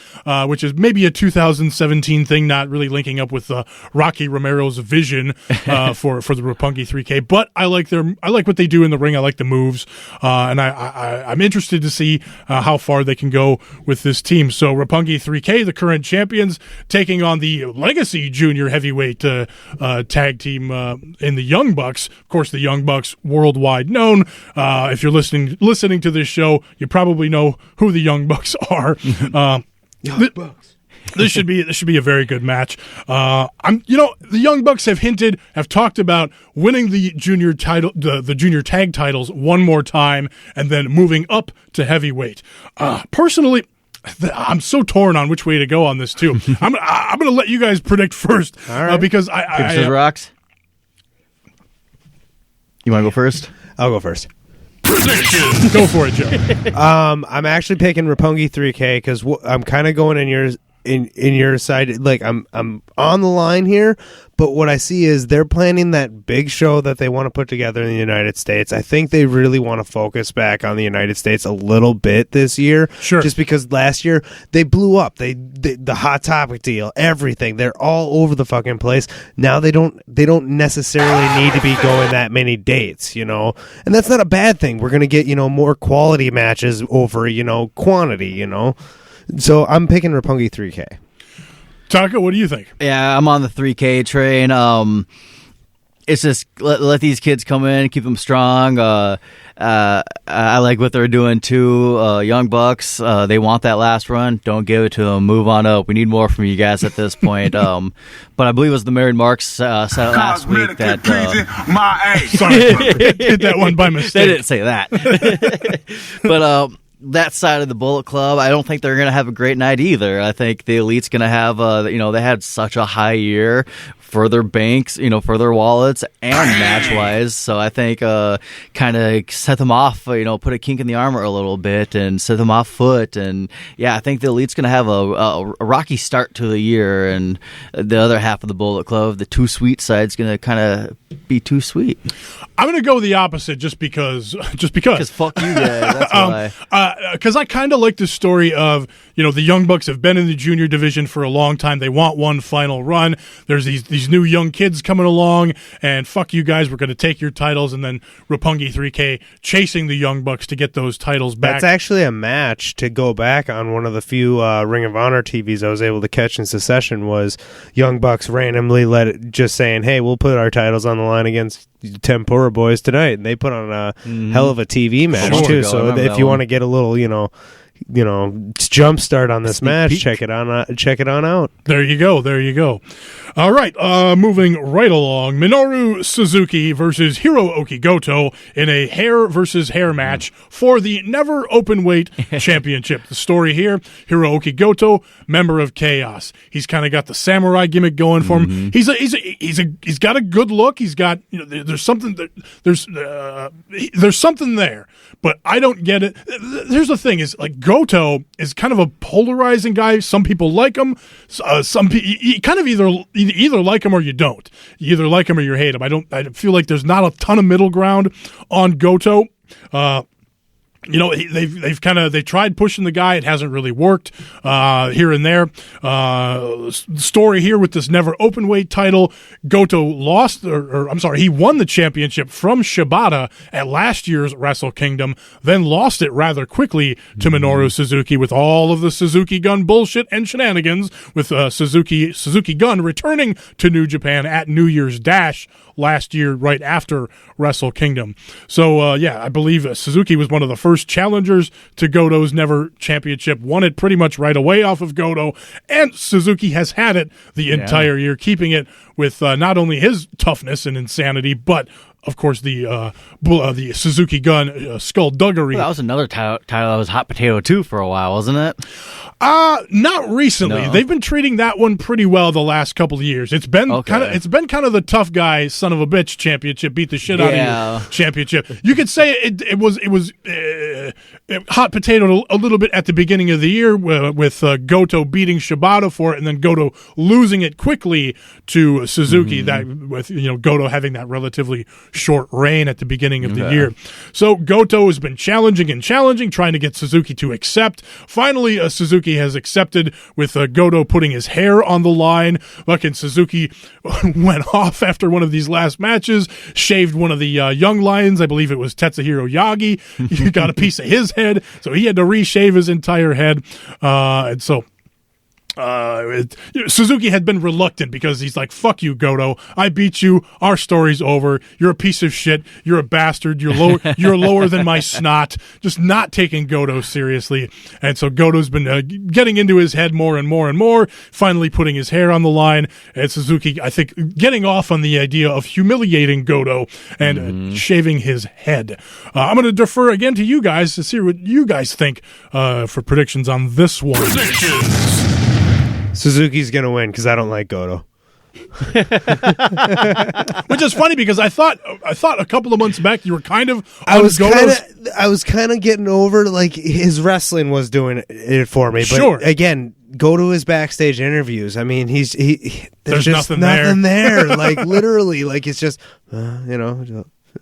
which is maybe a 2017 thing, not really linking up with Rocky Romero's vision for the Roppongi 3K. But I like what they do in the ring. I like the moves, and I'm interested to see how far they can go with this team. So Roppongi 3K, the current champions, taking on the Legacy Junior Heavyweight tag team in the Young Bucks. Of course, the Young Bucks, worldwide known. If you're listening to this show, you probably know who the Young Bucks are. Young Bucks. This should be a very good match. The Young Bucks have talked about winning the junior title, the junior tag titles one more time, and then moving up to heavyweight. Personally, I'm so torn on which way to go on this too. I'm going to let you guys predict first, because I rocks. You want to go first? I'll go first. Go for it, Joe. I'm actually picking Roppongi 3K because I'm kind of going in your side. Like I'm on the line here, but what I see is they're planning that big show that they want to put together in the United States. I think they really want to focus back on the United States a little bit this year. Sure. Just because last year they blew up. The Hot Topic deal, everything. They're all over the fucking place. Now they don't necessarily need to be going that many dates, and that's not a bad thing. We're gonna get more quality matches over quantity, So I'm picking Roppongi 3K. Taka, what do you think? Yeah, I'm on the 3K train. It's just let these kids come in, keep them strong. I like what they're doing too. Young Bucks, they want that last run. Don't give it to them. Move on up. We need more from you guys at this point. But I believe it was the Married Marks said last week that. Sorry, hit that one by mistake. They didn't say that. But that side of the Bullet Club, I don't think they're going to have a great night either. I think the Elite's going to have, they had such a high year for their banks, for their wallets and match-wise. So I think kind of set them off, put a kink in the armor a little bit and set them off foot. And, I think the Elite's going to have a rocky start to the year. And the other half of the Bullet Club, the Too Sweet side's going to kind of be too sweet. I'm going to go the opposite just because. Because fuck you guys, that's why. Because I kind of like the story of, the Young Bucks have been in the junior division for a long time. They want one final run. There's these new young kids coming along, and fuck you guys, we're going to take your titles. And then Roppongi 3K chasing the Young Bucks to get those titles back. That's actually a match to go back on. One of the few Ring of Honor TVs I was able to catch in succession was Young Bucks randomly just saying, hey, we'll put our titles on the line against Tempura Boys tonight. And they put on a hell of a TV match, too. So if you want to get a little, jump start on this match, peek. check it on out. There you go. All right, moving right along, Minoru Suzuki versus Hirooki Goto in a hair versus hair match for the Never Openweight Championship. The story here, Hirooki Goto, member of Chaos. He's kind of got the samurai gimmick going for him. He's got a good look. He's got, there's something there, but I don't get it. Here's the thing is, like, Goto is kind of a polarizing guy. Some people like him. Some people, you kind of either like him or you don't. You either like him or you hate him. I feel like there's not a ton of middle ground on Goto. They tried pushing the guy. It hasn't really worked here and there. Story here with this Never Openweight title. Goto he won the championship from Shibata at last year's Wrestle Kingdom, then lost it rather quickly to Minoru Suzuki with all of the Suzuki Gun bullshit and shenanigans, with Suzuki Gun returning to New Japan at New Year's Dash last year, right after Wrestle Kingdom. So, I believe Suzuki was one of the first challengers to Goto's Never Championship, won it pretty much right away off of Goto, and Suzuki has had it the entire year, keeping it with not only his toughness and insanity, but of course the Suzuki Gun skullduggery. Well, that was another title that was hot potato too for a while, wasn't it? Not recently. No. They've been treating that one pretty well the last couple of years. It's been kind of the tough guy, son of a bitch championship, beat the shit out of you championship. You could say it was hot potato a little bit at the beginning of the year with Goto beating Shibata for it, and then Goto losing it quickly to Suzuki. That with Goto having that relatively short reign at the beginning of the year. So Goto has been challenging, trying to get Suzuki to accept. Finally, Suzuki has accepted with Goto putting his hair on the line. Fucking Suzuki went off after one of these last matches, shaved one of the young lions. I believe it was Tetsuhiro Yagi. He got a piece of his head, so he had to reshave his entire head. And so Suzuki had been reluctant because he's like, fuck you, Goto. I beat you. Our story's over. You're a piece of shit. You're a bastard. You're lower than my snot. Just not taking Goto seriously. And so Goto's been getting into his head more and more and more, finally putting his hair on the line. And Suzuki, I think, getting off on the idea of humiliating Goto and shaving his head. I'm going to defer again to you guys to see what you guys think for predictions on this one. Predictions. Suzuki's going to win because I don't like Goto. Which is funny because I thought a couple of months back you were kind of I was kind of getting over, like, his wrestling was doing it for me. But sure. Again, go to his backstage interviews. I mean, there's just nothing there. Like, literally, like, it's just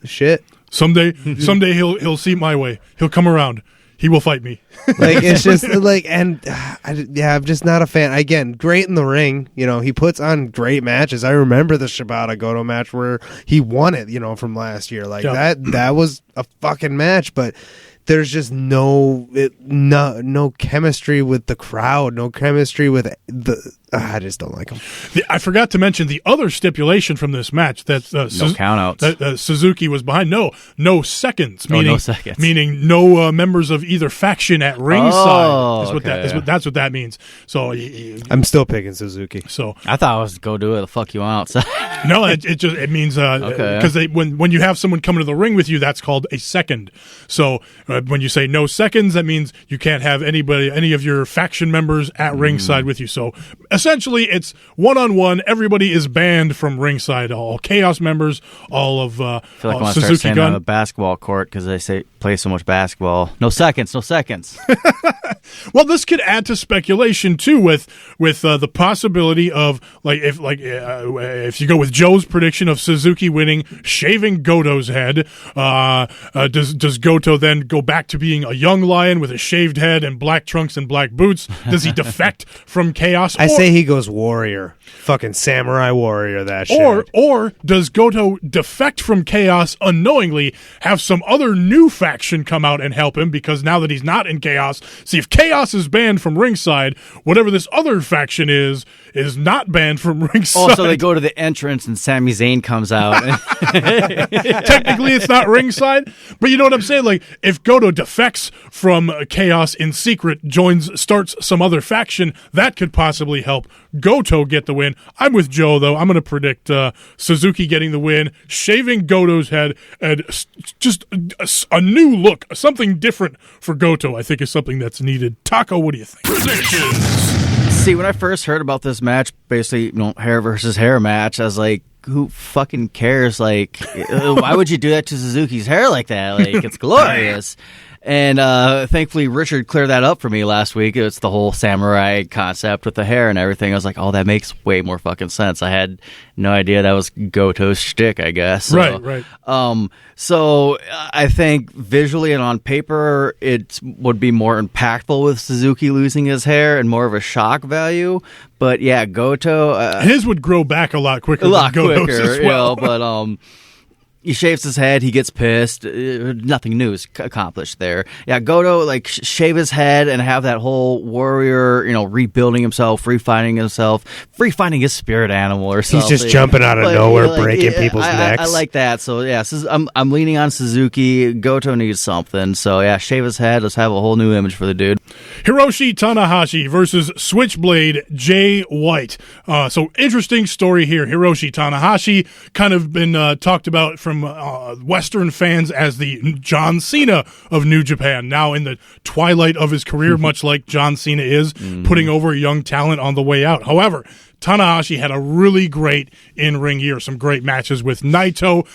shit. Someday he'll see my way. He'll come around. He will fight me. Like, it's just like, and I'm just not a fan. Again, great in the ring. He puts on great matches. I remember the Shibata Goto match where he won it, from last year. Like, that was a fucking match, but there's just no chemistry with the crowd, no chemistry with I just don't like him. I forgot to mention the other stipulation from this match that no countouts. That Suzuki was behind. No seconds. Meaning, no seconds. Meaning no members of either faction at ringside. That's what that means. So I'm still picking Suzuki. So I thought I was go do it. The fuck you outside. No, it means because when you have someone coming to the ring with you, that's called a second. So when you say no seconds, that means you can't have any of your faction members at ringside with you. So essentially, it's one-on-one. Everybody is banned from ringside. All Chaos members, all of I feel like I want to Suzuki start saying on a basketball court because they say play so much basketball. No seconds. Well, this could add to speculation too, with the possibility of if you go with Joe's prediction of Suzuki winning, shaving Goto's head. Does Goto then go back to being a young lion with a shaved head and black trunks and black boots? Does he defect from Chaos? I say he goes warrior. Fucking samurai warrior, that shit. Or does Goto defect from Chaos unknowingly, have some other new faction come out and help him, because now that he's not in Chaos, see if Chaos is banned from ringside, whatever this other faction is not banned from ringside. Oh, so they go to the entrance and Sami Zayn comes out. Technically, it's not ringside, but you know what I'm saying? Like, if Goto defects from Chaos in secret, starts some other faction, that could possibly help Goto get the win. I'm with Joe, though. I'm going to predict Suzuki getting the win, shaving Goto's head, and just a new look, something different for Goto, I think is something that's needed. Taco, what do you think? Predictions. See, when I first heard about this match, basically, hair versus hair match, I was like, who fucking cares? Like, why would you do that to Suzuki's hair like that? Like, it's glorious. And thankfully, Richard cleared that up for me last week. It's the whole samurai concept with the hair and everything. I was like, oh, that makes way more fucking sense. I had no idea that was Goto's shtick, I guess. So, Right. So I think visually and on paper, it would be more impactful with Suzuki losing his hair and more of a shock value. But yeah, Goto... his would grow back a lot quicker than Goto's as well. But... he shaves his head, he gets pissed, nothing new is accomplished there. Yeah, Goto, shave his head and have that whole warrior, rebuilding himself, refinding his spirit animal or something. He's just jumping out of nowhere, breaking people's necks. I like that. So, yeah, I'm leaning on Suzuki. Goto needs something. So, yeah, shave his head. Let's have a whole new image for the dude. Hiroshi Tanahashi versus Switchblade Jay White. So, interesting story here. Hiroshi Tanahashi kind of been talked about from Western fans as the John Cena of New Japan, now in the twilight of his career, much like John Cena is, putting over young talent on the way out. However, Tanahashi had a really great in-ring year, some great matches with Naito,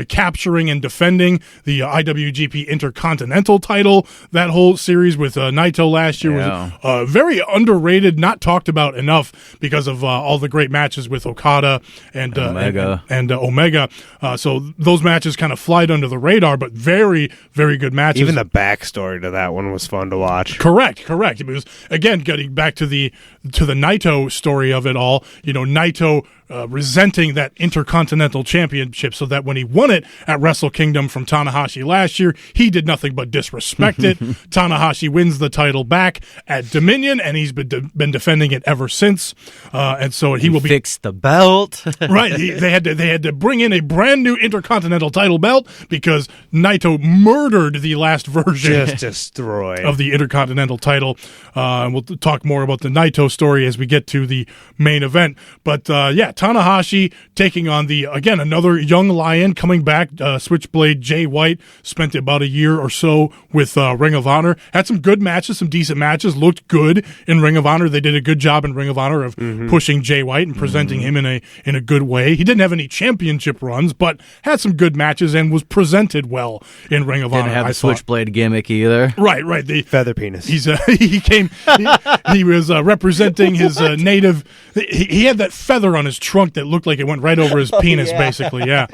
capturing and defending the IWGP Intercontinental title. That whole series with Naito last year was very underrated, not talked about enough because of all the great matches with Okada and Omega. Omega. So those matches kind of flied under the radar, but very, very good matches. Even the backstory to that one was fun to watch. Correct. It was, again, getting back to the Naito story of it all, Naito resenting that Intercontinental Championship, so that when he won it at Wrestle Kingdom from Tanahashi last year, he did nothing but disrespect it. Tanahashi wins the title back at Dominion, and he's been defending it ever since. And so he will fix the belt. Right. They had to bring in a brand new Intercontinental title belt because Naito murdered the last version. Just destroyed. Of the Intercontinental title. And we'll talk more about the Naito story as we get to the main event. But Tanahashi taking on another young lion coming back, Switchblade Jay White, spent about a year or so with Ring of Honor. Had some good matches, some decent matches, looked good in Ring of Honor. They did a good job in Ring of Honor of pushing Jay White and presenting him in a good way. He didn't have any championship runs, but had some good matches and was presented well in Ring of Honor. Didn't have the Switchblade gimmick either. Right. The feather penis. He was representing his native. He had that feather on his trunk that looked like it went right over his penis, basically, yeah.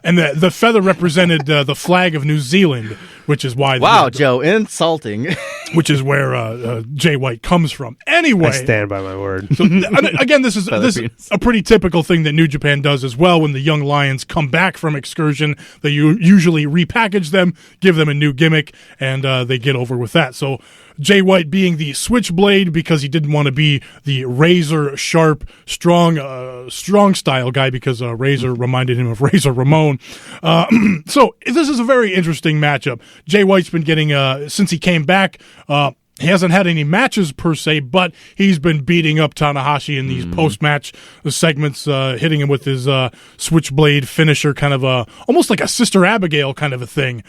And the feather represented the flag of New Zealand, which is why... Wow, Joe, insulting. Which is where Jay White comes from. Anyway... I stand by my word. So, again, this is a pretty typical thing that New Japan does as well. When the young lions come back from excursion, they usually repackage them, give them a new gimmick, and they get over with that. So Jay White being the Switchblade because he didn't want to be the razor sharp, strong style guy because Razor reminded him of Razor Ramon. So this is a very interesting matchup. Jay White's been getting, since he came back, he hasn't had any matches per se, but he's been beating up Tanahashi in these post-match segments, hitting him with his Switchblade finisher, kind of almost like a Sister Abigail kind of a thing,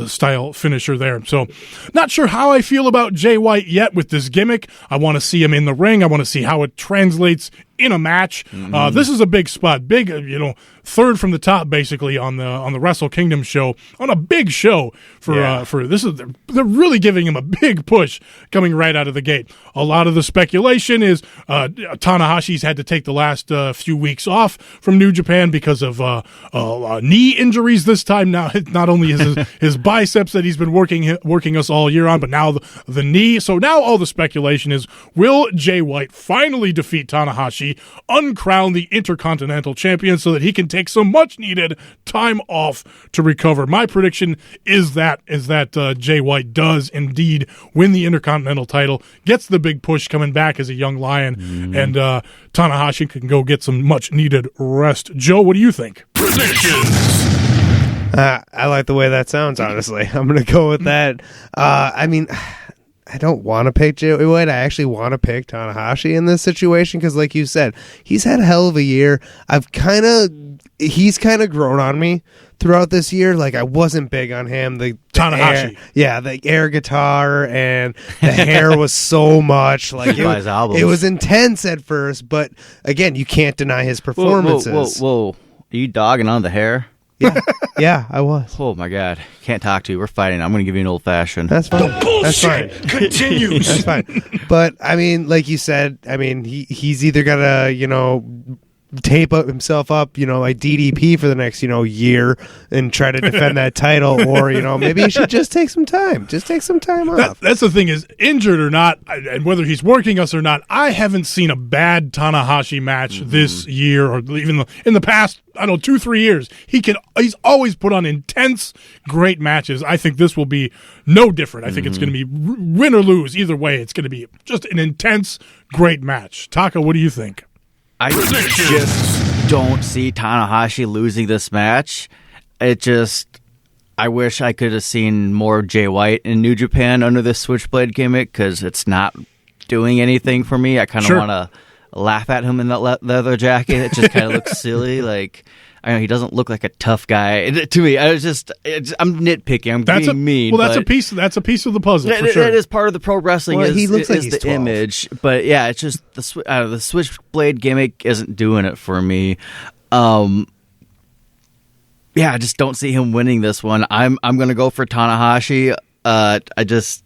style finisher there. So not sure how I feel about Jay White yet with this gimmick. I want to see him in the ring. I want to see how it translates in a match. This is a big spot, big, third from the top basically on the Wrestle Kingdom show, on a big show for this is they're really giving him a big push coming right out of the gate. A lot of the speculation is Tanahashi's had to take the last few weeks off from New Japan because of knee injuries this time. Now, not only is his biceps that he's been working us all year on, but now the knee. So now all the speculation is, will Jay White finally defeat Tanahashi, uncrown the Intercontinental Champion so that he can take some much-needed time off to recover? My prediction is that Jay White does indeed win the Intercontinental title, gets the big push coming back as a young lion, and Tanahashi can go get some much-needed rest. Joe, what do you think? Predictions. I like the way that sounds, honestly. I'm going to go with that. I mean, I don't want to pick Jay White. I actually want to pick Tanahashi in this situation because, like you said, he's had a hell of a year. He's kind of grown on me throughout this year. Like, I wasn't big on him. The Tanahashi. The air guitar and the hair was so much. Like, it was intense at first, but again, you can't deny his performances. Whoa. Are you dogging on the hair? Yeah, I was. Oh my God, can't talk to you. We're fighting. I'm going to give you an old fashioned. That's fine. The bullshit continues. That's fine. But I mean, like you said, I mean, he's either gotta tape up himself up, like DDP for the next, year and try to defend that title, or maybe he should just take some time. Just take some time off. That's the thing is, injured or not, and whether he's working us or not, I haven't seen a bad Tanahashi match this year, or even in the past, 2-3 years. He's always put on intense, great matches. I think this will be no different. I think it's going to be win or lose. Either way, it's going to be just an intense, great match. Taka, what do you think? I just don't see Tanahashi losing this match. I wish I could have seen more of Jay White in New Japan under this Switchblade gimmick, because it's not doing anything for me. I kind of want to laugh at him in that leather jacket. It just kind of looks silly. Like, I know he doesn't look like a tough guy to me. I'm nitpicking. I'm being mean. Well, that's a piece of the puzzle. For sure. That is part of the pro wrestling. Well, he looks like he's the 12. image, but yeah, it's just the Switchblade gimmick isn't doing it for me. I just don't see him winning this one. I'm gonna go for Tanahashi. It's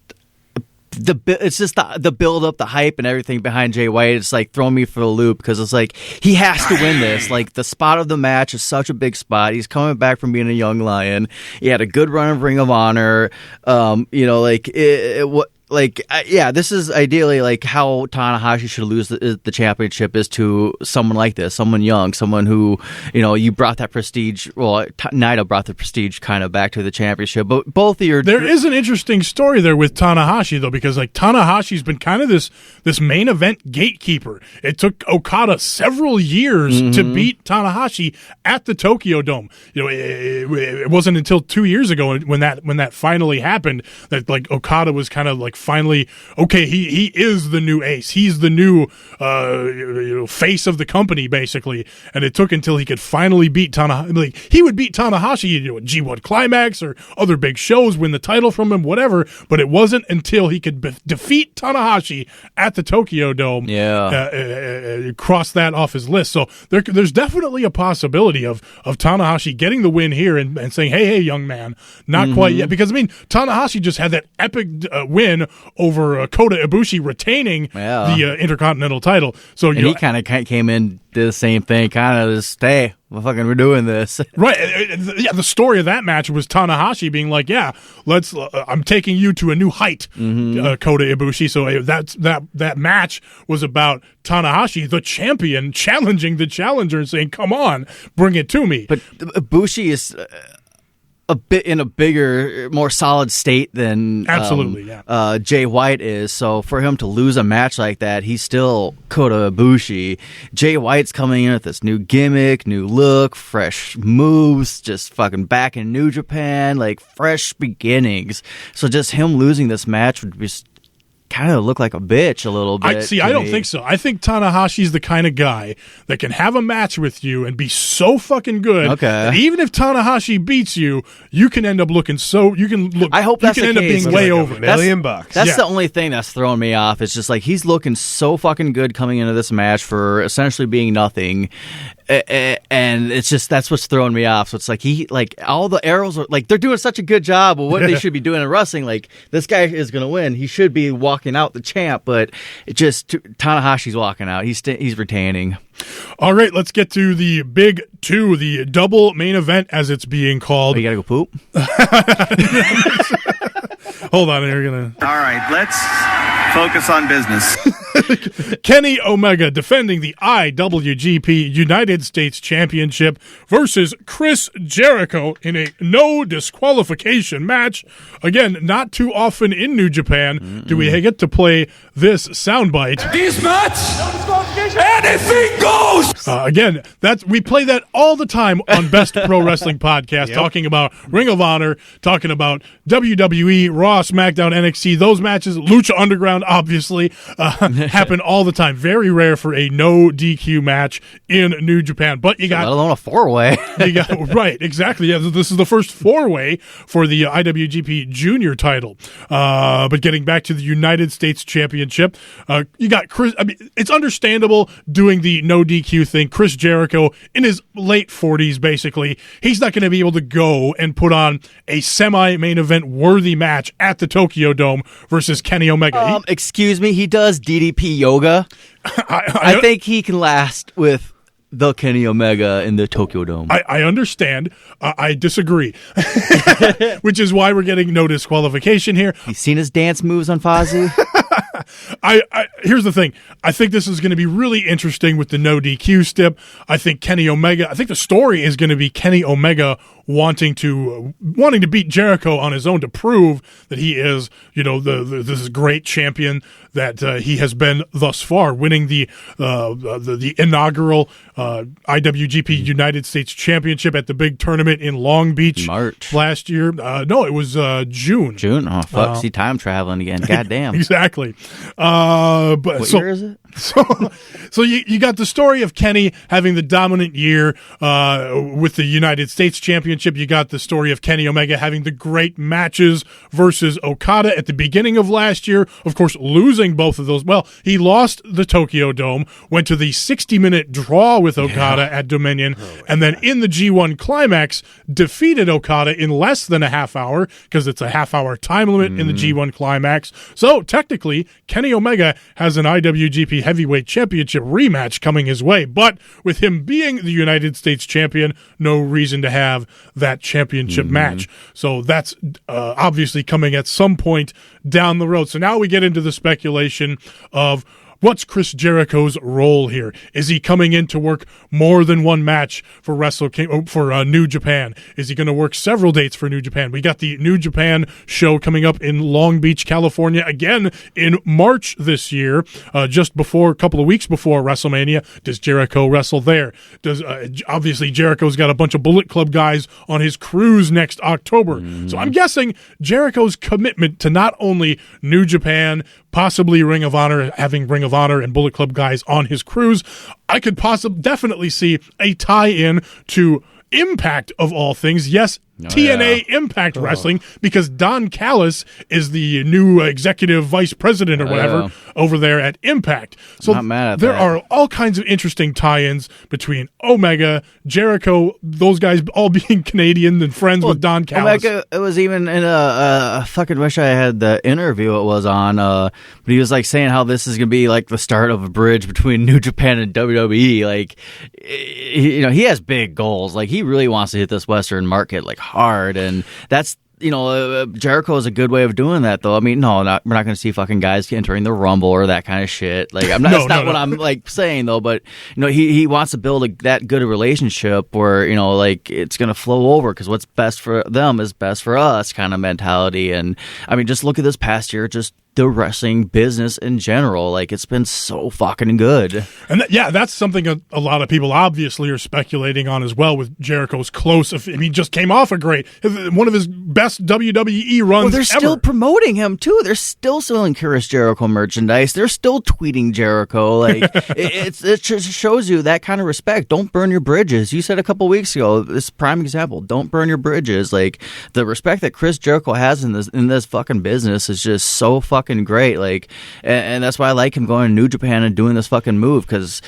just the build up, the hype, and everything behind Jay White. It's like throwing me for the loop, because it's like he has to win this. Like, the spot of the match is such a big spot. He's coming back from being a young lion. He had a good run of Ring of Honor. This is ideally like how Tanahashi should lose the championship, is to someone like this, someone young, someone who, you brought that prestige. Well, Naito brought the prestige kind of back to the championship, but both of your... There is an interesting story there with Tanahashi, though, because like Tanahashi's been kind of this main event gatekeeper. It took Okada several years to beat Tanahashi at the Tokyo Dome. It wasn't until 2 years ago when that finally happened that like Okada was kind of like finally, okay, he is the new ace. He's the new face of the company, basically. And it took until he could finally beat Tanahashi. Like, he would beat Tanahashi at G1 Climax or other big shows, win the title from him, whatever. But it wasn't until he could defeat Tanahashi at the Tokyo Dome, cross that off his list. So there's definitely a possibility of Tanahashi getting the win here and saying, hey, young man, not quite yet. Because, I mean, Tanahashi just had that epic win over Kota Ibushi, retaining the Intercontinental title. So and he kind of came in, did the same thing, kind of just, hey, we're doing this. Right. The story of that match was Tanahashi being like, let's. I'm taking you to a new height, Kota Ibushi. So that match was about Tanahashi, the champion, challenging the challenger and saying, come on, bring it to me. But Ibushi is a bit in a bigger, more solid state than Jay White is. So for him to lose a match like that, he's still Kota Ibushi. Jay White's coming in with this new gimmick, new look, fresh moves, just fucking back in New Japan, like fresh beginnings. So just him losing this match would be kind of looked like a bitch a little bit. I don't think so. I think Tanahashi's the kind of guy that can have a match with you and be so fucking good that even if Tanahashi beats you, you can end up looking I hope that's you can the end case. up being way over. $1 million. That's the only thing that's throwing me off. It's just like he's looking so fucking good coming into this match for essentially being nothing. And it's just that's what's throwing me off. So it's like all the arrows are like they're doing such a good job of what they should be doing in wrestling. Like this guy is going to win. He should be walking out the champ, but it just Tanahashi's walking out. He's retaining. All right, let's get to the big two, the double main event as it's being called. Oh, you got to go poop. Hold on, we're gonna. All right, let's focus on business. Kenny Omega defending the IWGP United States Championship versus Chris Jericho in a no disqualification match. Again, not too often in New Japan do we get to play this soundbite. This match, anything goes. Again, we play that all the time on Best Pro Wrestling Podcast, talking about Ring of Honor, talking about WWE, Raw, SmackDown, NXT. Those matches, Lucha Underground, obviously, happen all the time. Very rare for a no DQ match in New Japan. But you got, let alone a 4-way. Right, exactly. Yeah, this is the first 4-way for the IWGP Junior title. But getting back to the United States Championship, you got Chris. I mean, it's understandable doing the no DQ thing. Chris Jericho in his late 40s, basically, he's not going to be able to go and put on a semi-main event worthy match at the Tokyo Dome versus Kenny Omega. Excuse me, he does DDP yoga. I think he can last with the Kenny Omega in the Tokyo Dome. I understand. I disagree. Which is why we're getting no disqualification here. You seen his dance moves on Fozzy? Here's the thing. I think this is going to be really interesting with the no DQ stip. I think the story is going to be Kenny Omega wanting to beat Jericho on his own to prove that he is, this great champion that he has been thus far, winning the inaugural IWGP United States Championship at the big tournament in Long Beach March last year. No, it was June. June? Oh, fuck. See, time traveling again. Goddamn. Exactly. What year is it? So you got the story of Kenny having the dominant year with the United States Championship. You got the story of Kenny Omega having the great matches versus Okada at the beginning of last year. Of course, losing both of those. Well, he lost the Tokyo Dome, went to the 60-minute draw with Okada at Dominion, and then in the G1 Climax, defeated Okada in less than a half hour because it's a half-hour time limit in the G1 Climax. So, technically, Kenny Omega has an IWGP Heavyweight Championship rematch coming his way, but with him being the United States champion, no reason to have that championship match. So that's obviously coming at some point down the road. So now we get into the speculation of what's Chris Jericho's role here? Is he coming in to work more than one match for New Japan? Is he going to work several dates for New Japan? We got the New Japan show coming up in Long Beach, California, again in March this year, just a couple of weeks before WrestleMania. Does Jericho wrestle there? Obviously Jericho's got a bunch of Bullet Club guys on his cruise next October. So I'm guessing Jericho's commitment to not only New Japan, possibly Ring of Honor, having Ring of Honor and Bullet Club guys on his cruise, I could definitely see a tie-in to Impact of all things. Yes, TNA Impact Wrestling, because Don Callis is the new executive vice president or whatever over there at Impact. So not mad at there that. are all kinds of interesting tie-ins between Omega, Jericho, those guys all being Canadian and friends with Don Callis. Omega, it was even in I fucking wish I had the interview it was on, but he was like saying how this is going to be like the start of a bridge between New Japan and WWE. Like, he has big goals. Like, he really wants to hit this Western market like hard, and that's Jericho is a good way of doing that, though. I mean, we're not going to see fucking guys entering the Rumble or that kind of shit. Like, that's not what I'm like saying, though. But he wants to build that good a relationship where it's going to flow over because what's best for them is best for us kind of mentality. And I mean, just look at this past year. Just the wrestling business in general. Like, it's been so fucking good. And that's something a lot of people obviously are speculating on as well, with Jericho's he just came off one of his best WWE runs. Well, they're ever. still promoting him too. They're still selling Chris Jericho merchandise. They're still tweeting Jericho. Like, it just shows you that kind of respect. Don't burn your bridges. You said a couple weeks ago, this prime example. Don't burn your bridges. Like, the respect that Chris Jericho has in this fucking business is just so fucking great. Like, and that's why I like him going to New Japan and doing this fucking move, because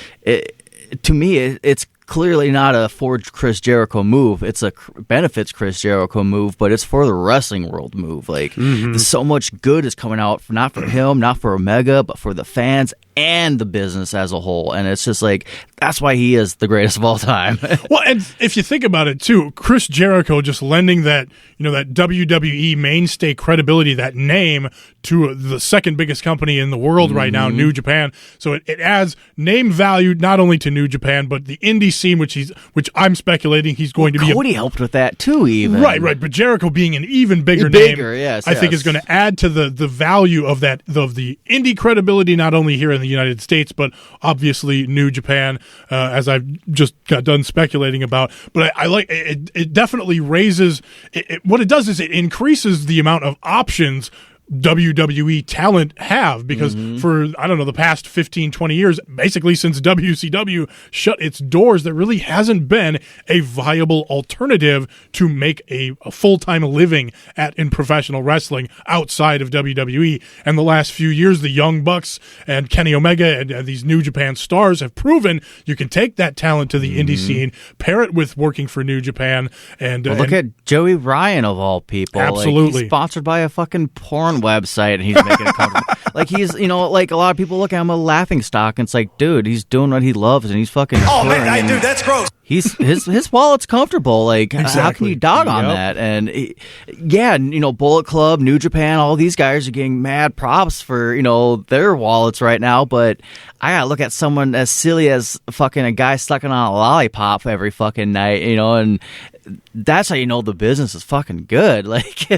to me it's clearly not a for Chris Jericho move. It's a benefits Chris Jericho move, but it's for the wrestling world move. Like, so much good is coming out, not for him, not for Omega, but for the fans and the business as a whole. And it's just like, that's why he is the greatest of all time. Well, and if you think about it too, Chris Jericho just lending that WWE mainstay credibility, that name, to the second biggest company in the world right now, New Japan. So it adds name value not only to New Japan, but the indie scene, which I'm speculating he's going to be. Cody helped with that too, even. Right. But Jericho being an even bigger name, yes, I think is going to add to the value of the indie credibility, not only here in the United States, but obviously New Japan, as I've just got done speculating about. But I like it. It definitely raises what it does is it increases the amount of options WWE talent have, because for, I don't know, the past 15, 20 years, basically since WCW shut its doors, there really hasn't been a viable alternative to make a full-time living in professional wrestling outside of WWE. And the last few years, the Young Bucks and Kenny Omega and these New Japan stars have proven you can take that talent to the indie scene, pair it with working for New Japan, and look at Joey Ryan of all people. Absolutely. Like, he's sponsored by a fucking porn website, and he's making it comfortable. Like, he's, like, a lot of people look at him a laughing stock, and it's like, dude, he's doing what he loves, and he's fucking. Oh man, dude, that's gross. His wallet's comfortable. Like, exactly. How can you dog on that? And Bullet Club, New Japan, all these guys are getting mad props for their wallets right now. But I gotta look at someone as silly as fucking a guy sucking on a lollipop every fucking night, and that's how you know the business is fucking good. Like,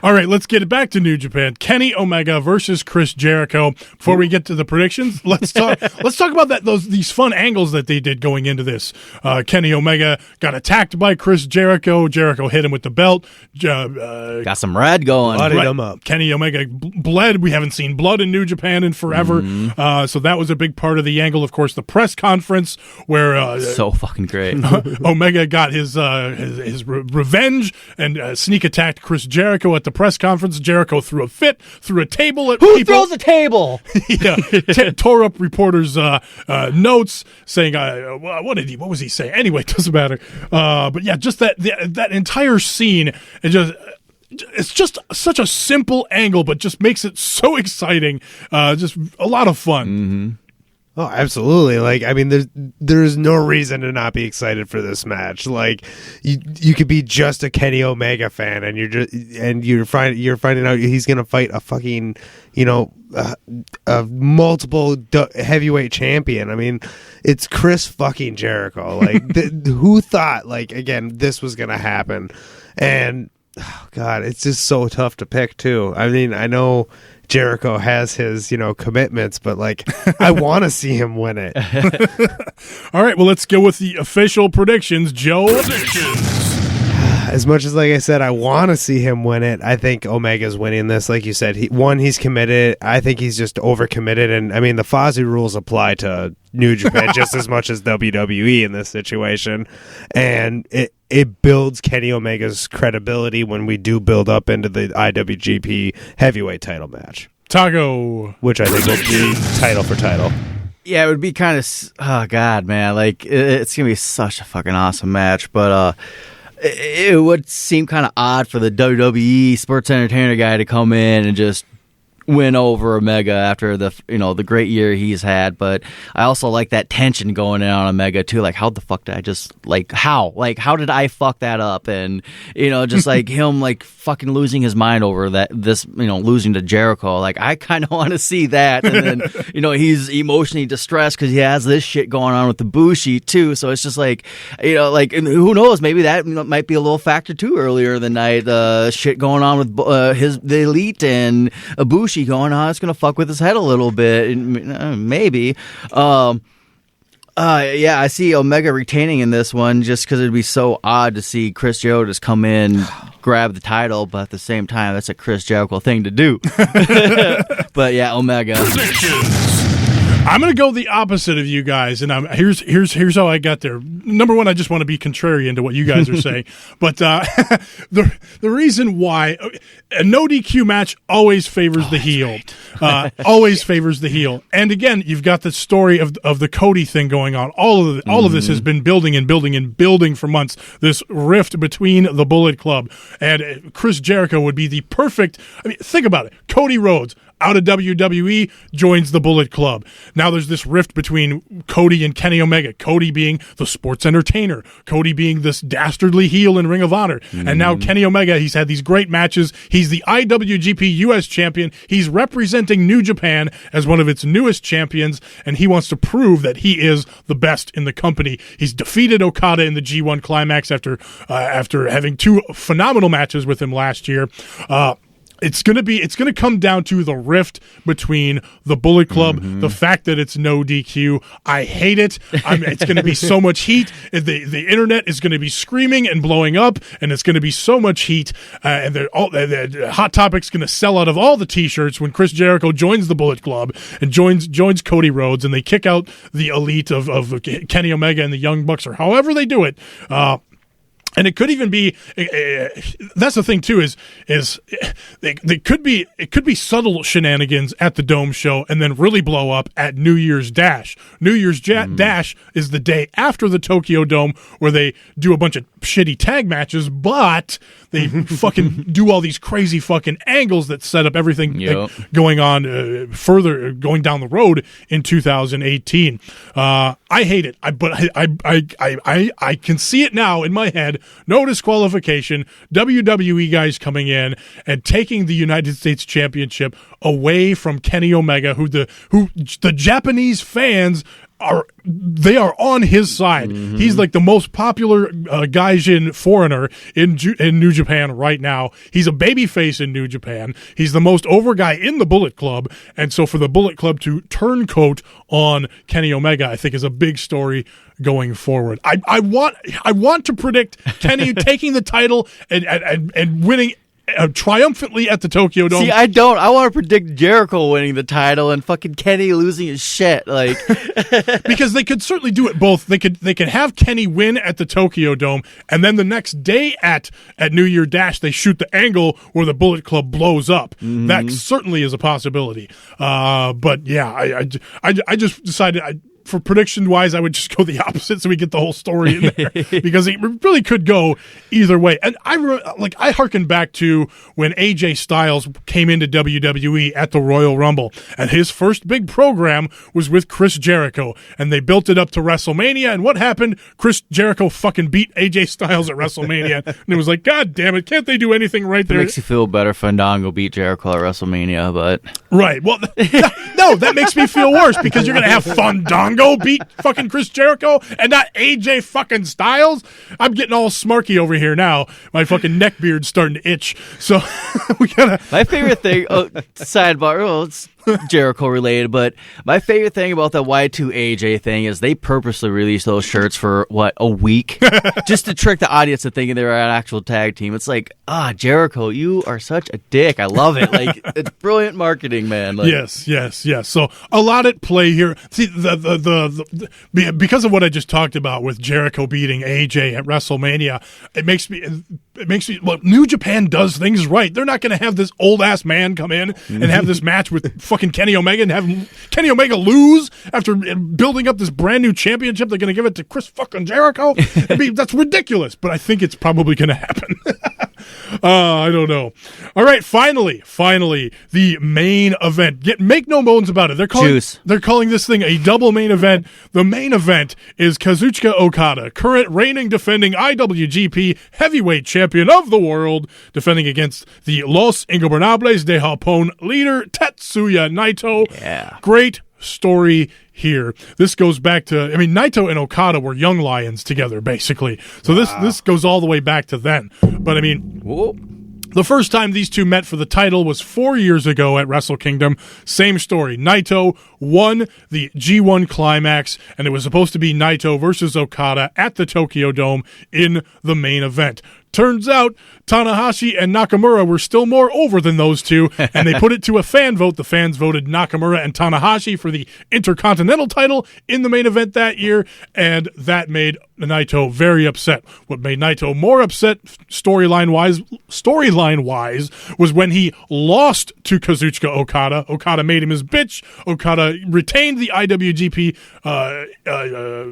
all right, let's get it back to New Japan. Kenny Omega versus Chris Jericho. Before we get to the predictions, let's talk about these fun angles that they did going into this. Kenny Omega got attacked by Chris Jericho. Jericho hit him with the belt. Got some red going. Bloodied him up. Kenny Omega bled. We haven't seen blood in New Japan in forever. So that was a big part of the angle. Of course, the press conference where so fucking great. Omega got his revenge and sneak attacked Chris Jericho at the press conference. Jericho threw a fit, threw a table at people. Who throws a table? Yeah, tore up reporters' notes, saying, "What was he saying?" Anyway, it doesn't matter. But yeah, just that entire scene, it's just such a simple angle, but just makes it so exciting. Just a lot of fun. Oh, absolutely. Like, I mean, there's no reason to not be excited for this match. Like, you could be just a Kenny Omega fan, and you're finding out he's gonna fight a fucking, a multiple heavyweight champion. I mean, it's Chris fucking Jericho. Like, who thought, like, again, this was gonna happen? And oh God, it's just so tough to pick too. I mean, I know Jericho has his, commitments, but like, I want to see him win it. All right, well, let's go with the official predictions. Joe. As much as, like I said, I want to see him win it, I think Omega's winning this. Like you said, he's committed. I think he's just overcommitted. And I mean, the Fozzy rules apply to New Japan just as much as WWE in this situation. And it builds Kenny Omega's credibility when we do build up into the IWGP heavyweight title match. Tago. Which I think will be title for title. Yeah, it would be kind of, oh God, man. Like, it's going to be such a fucking awesome match. But, it would seem kind of odd for the WWE sports entertainer guy to come in and just win over Omega after the great year he's had, but I also like that tension going in on Omega too. Like, how the fuck did I just how did I fuck that up? And just like him like fucking losing his mind over losing to Jericho. Like, I kind of want to see that. And then he's emotionally distressed because he has this shit going on with the Bushi too. So it's just like and who knows? Maybe that might be a little factor too. Earlier in the night, shit going on with the Elite and Ibushi going on, it's gonna fuck with his head a little bit, maybe. I see Omega retaining in this one just because it'd be so odd to see Chris Jericho just come in, grab the title, but at the same time, that's a Chris Jericho thing to do. But yeah, Omega. I'm going to go the opposite of you guys, and here's how I got there. Number one, I just want to be contrarian to what you guys are saying, but the reason why a no DQ match always favors the heel, always favors the heel. And again, you've got the story of the Cody thing going on. All of this has been building and building and building for months. This rift between the Bullet Club and Chris Jericho would be the perfect. I mean, think about it. Cody Rhodes, out of WWE, joins the Bullet Club. Now there's this rift between Cody and Kenny Omega. Cody being the sports entertainer. Cody being this dastardly heel in Ring of Honor. And now Kenny Omega, he's had these great matches. He's the IWGP US champion. He's representing New Japan as one of its newest champions, and he wants to prove that he is the best in the company. He's defeated Okada in the G1 Climax after having two phenomenal matches with him last year. It's gonna come down to the rift between the Bullet Club, the fact that it's no DQ. I hate it. It's gonna be so much heat. The internet is gonna be screaming and blowing up, and it's gonna be so much heat. And the Hot Topic's gonna sell out of all the T-shirts when Chris Jericho joins the Bullet Club and joins Cody Rhodes, and they kick out the Elite of Kenny Omega and the Young Bucks, or however they do it. And it could even be. That's the thing too. Is it could be subtle shenanigans at the Dome show, and then really blow up at New Year's Dash. New Year's Dash is the day after the Tokyo Dome, where they do a bunch of shitty tag matches, but they fucking do all these crazy fucking angles that set up everything going on further going down the road in 2018. I hate it, but I can see it now in my head. No disqualification. WWE guys coming in and taking the United States Championship away from Kenny Omega, who the Japanese fans are on his side. He's like the most popular gaijin foreigner in New Japan right now. He's a babyface in New Japan. He's the most over guy in the Bullet Club, and so for the Bullet Club to turncoat on Kenny Omega, I think is a big story going forward. I want to predict Kenny taking the title and winning triumphantly at the Tokyo Dome. See, I don't. I want to predict Jericho winning the title and fucking Kenny losing his shit. Like, because they could certainly do it both. They could have Kenny win at the Tokyo Dome, and then the next day at New Year Dash, they shoot the angle where the Bullet Club blows up. That certainly is a possibility. But yeah, I just decided. For prediction-wise, I would just go the opposite so we get the whole story in there, because it really could go either way. And I hearken back to when AJ Styles came into WWE at the Royal Rumble, and his first big program was with Chris Jericho, and they built it up to WrestleMania, and what happened? Chris Jericho fucking beat AJ Styles at WrestleMania, and it was like, God damn it, can't they do anything right there? It makes you feel better. Fandango beat Jericho at WrestleMania, but... Right, well, no, that makes me feel worse, because you're going to have Fandango beat fucking Chris Jericho and not AJ fucking Styles. I'm getting all smarky over here now. My fucking neck beard's starting to itch. So we gotta. My favorite thing. Sidebar. It's Jericho related, but my favorite thing about the Y2 AJ thing is they purposely released those shirts for a week just to trick the audience into thinking they were an actual tag team. It's like, Jericho, you are such a dick. I love it. Like, it's brilliant marketing, man. Like, yes. So a lot at play here. See, because of what I just talked about with Jericho beating AJ at WrestleMania, it makes me. Well, New Japan does things right. They're not going to have this old ass man come in and have this match with fucking Kenny Omega and have Kenny Omega lose after building up this brand new championship. They're going to give it to Chris fucking Jericho. That's ridiculous, but I think it's probably going to happen. I don't know. All right, finally, the main event. Make no bones about it. They're calling this thing a double main event. The main event is Kazuchika Okada, current reigning defending IWGP heavyweight champion of the world, defending against the Los Ingobernables de Japón leader Tetsuya Naito. Yeah. Great story here. This goes back to, Naito and Okada were young lions together, basically. So this goes all the way back to then. But the first time these two met for the title was 4 years ago at Wrestle Kingdom. Same story. Naito won the G1 Climax, and it was supposed to be Naito versus Okada at the Tokyo Dome in the main event. Turns out Tanahashi and Nakamura were still more over than those two, and they put it to a fan vote. The fans voted Nakamura and Tanahashi for the Intercontinental title in the main event that year, and that made Naito very upset. What made Naito more upset storyline-wise was when he lost to Kazuchika Okada. Okada made him his bitch. Okada retained the IWGP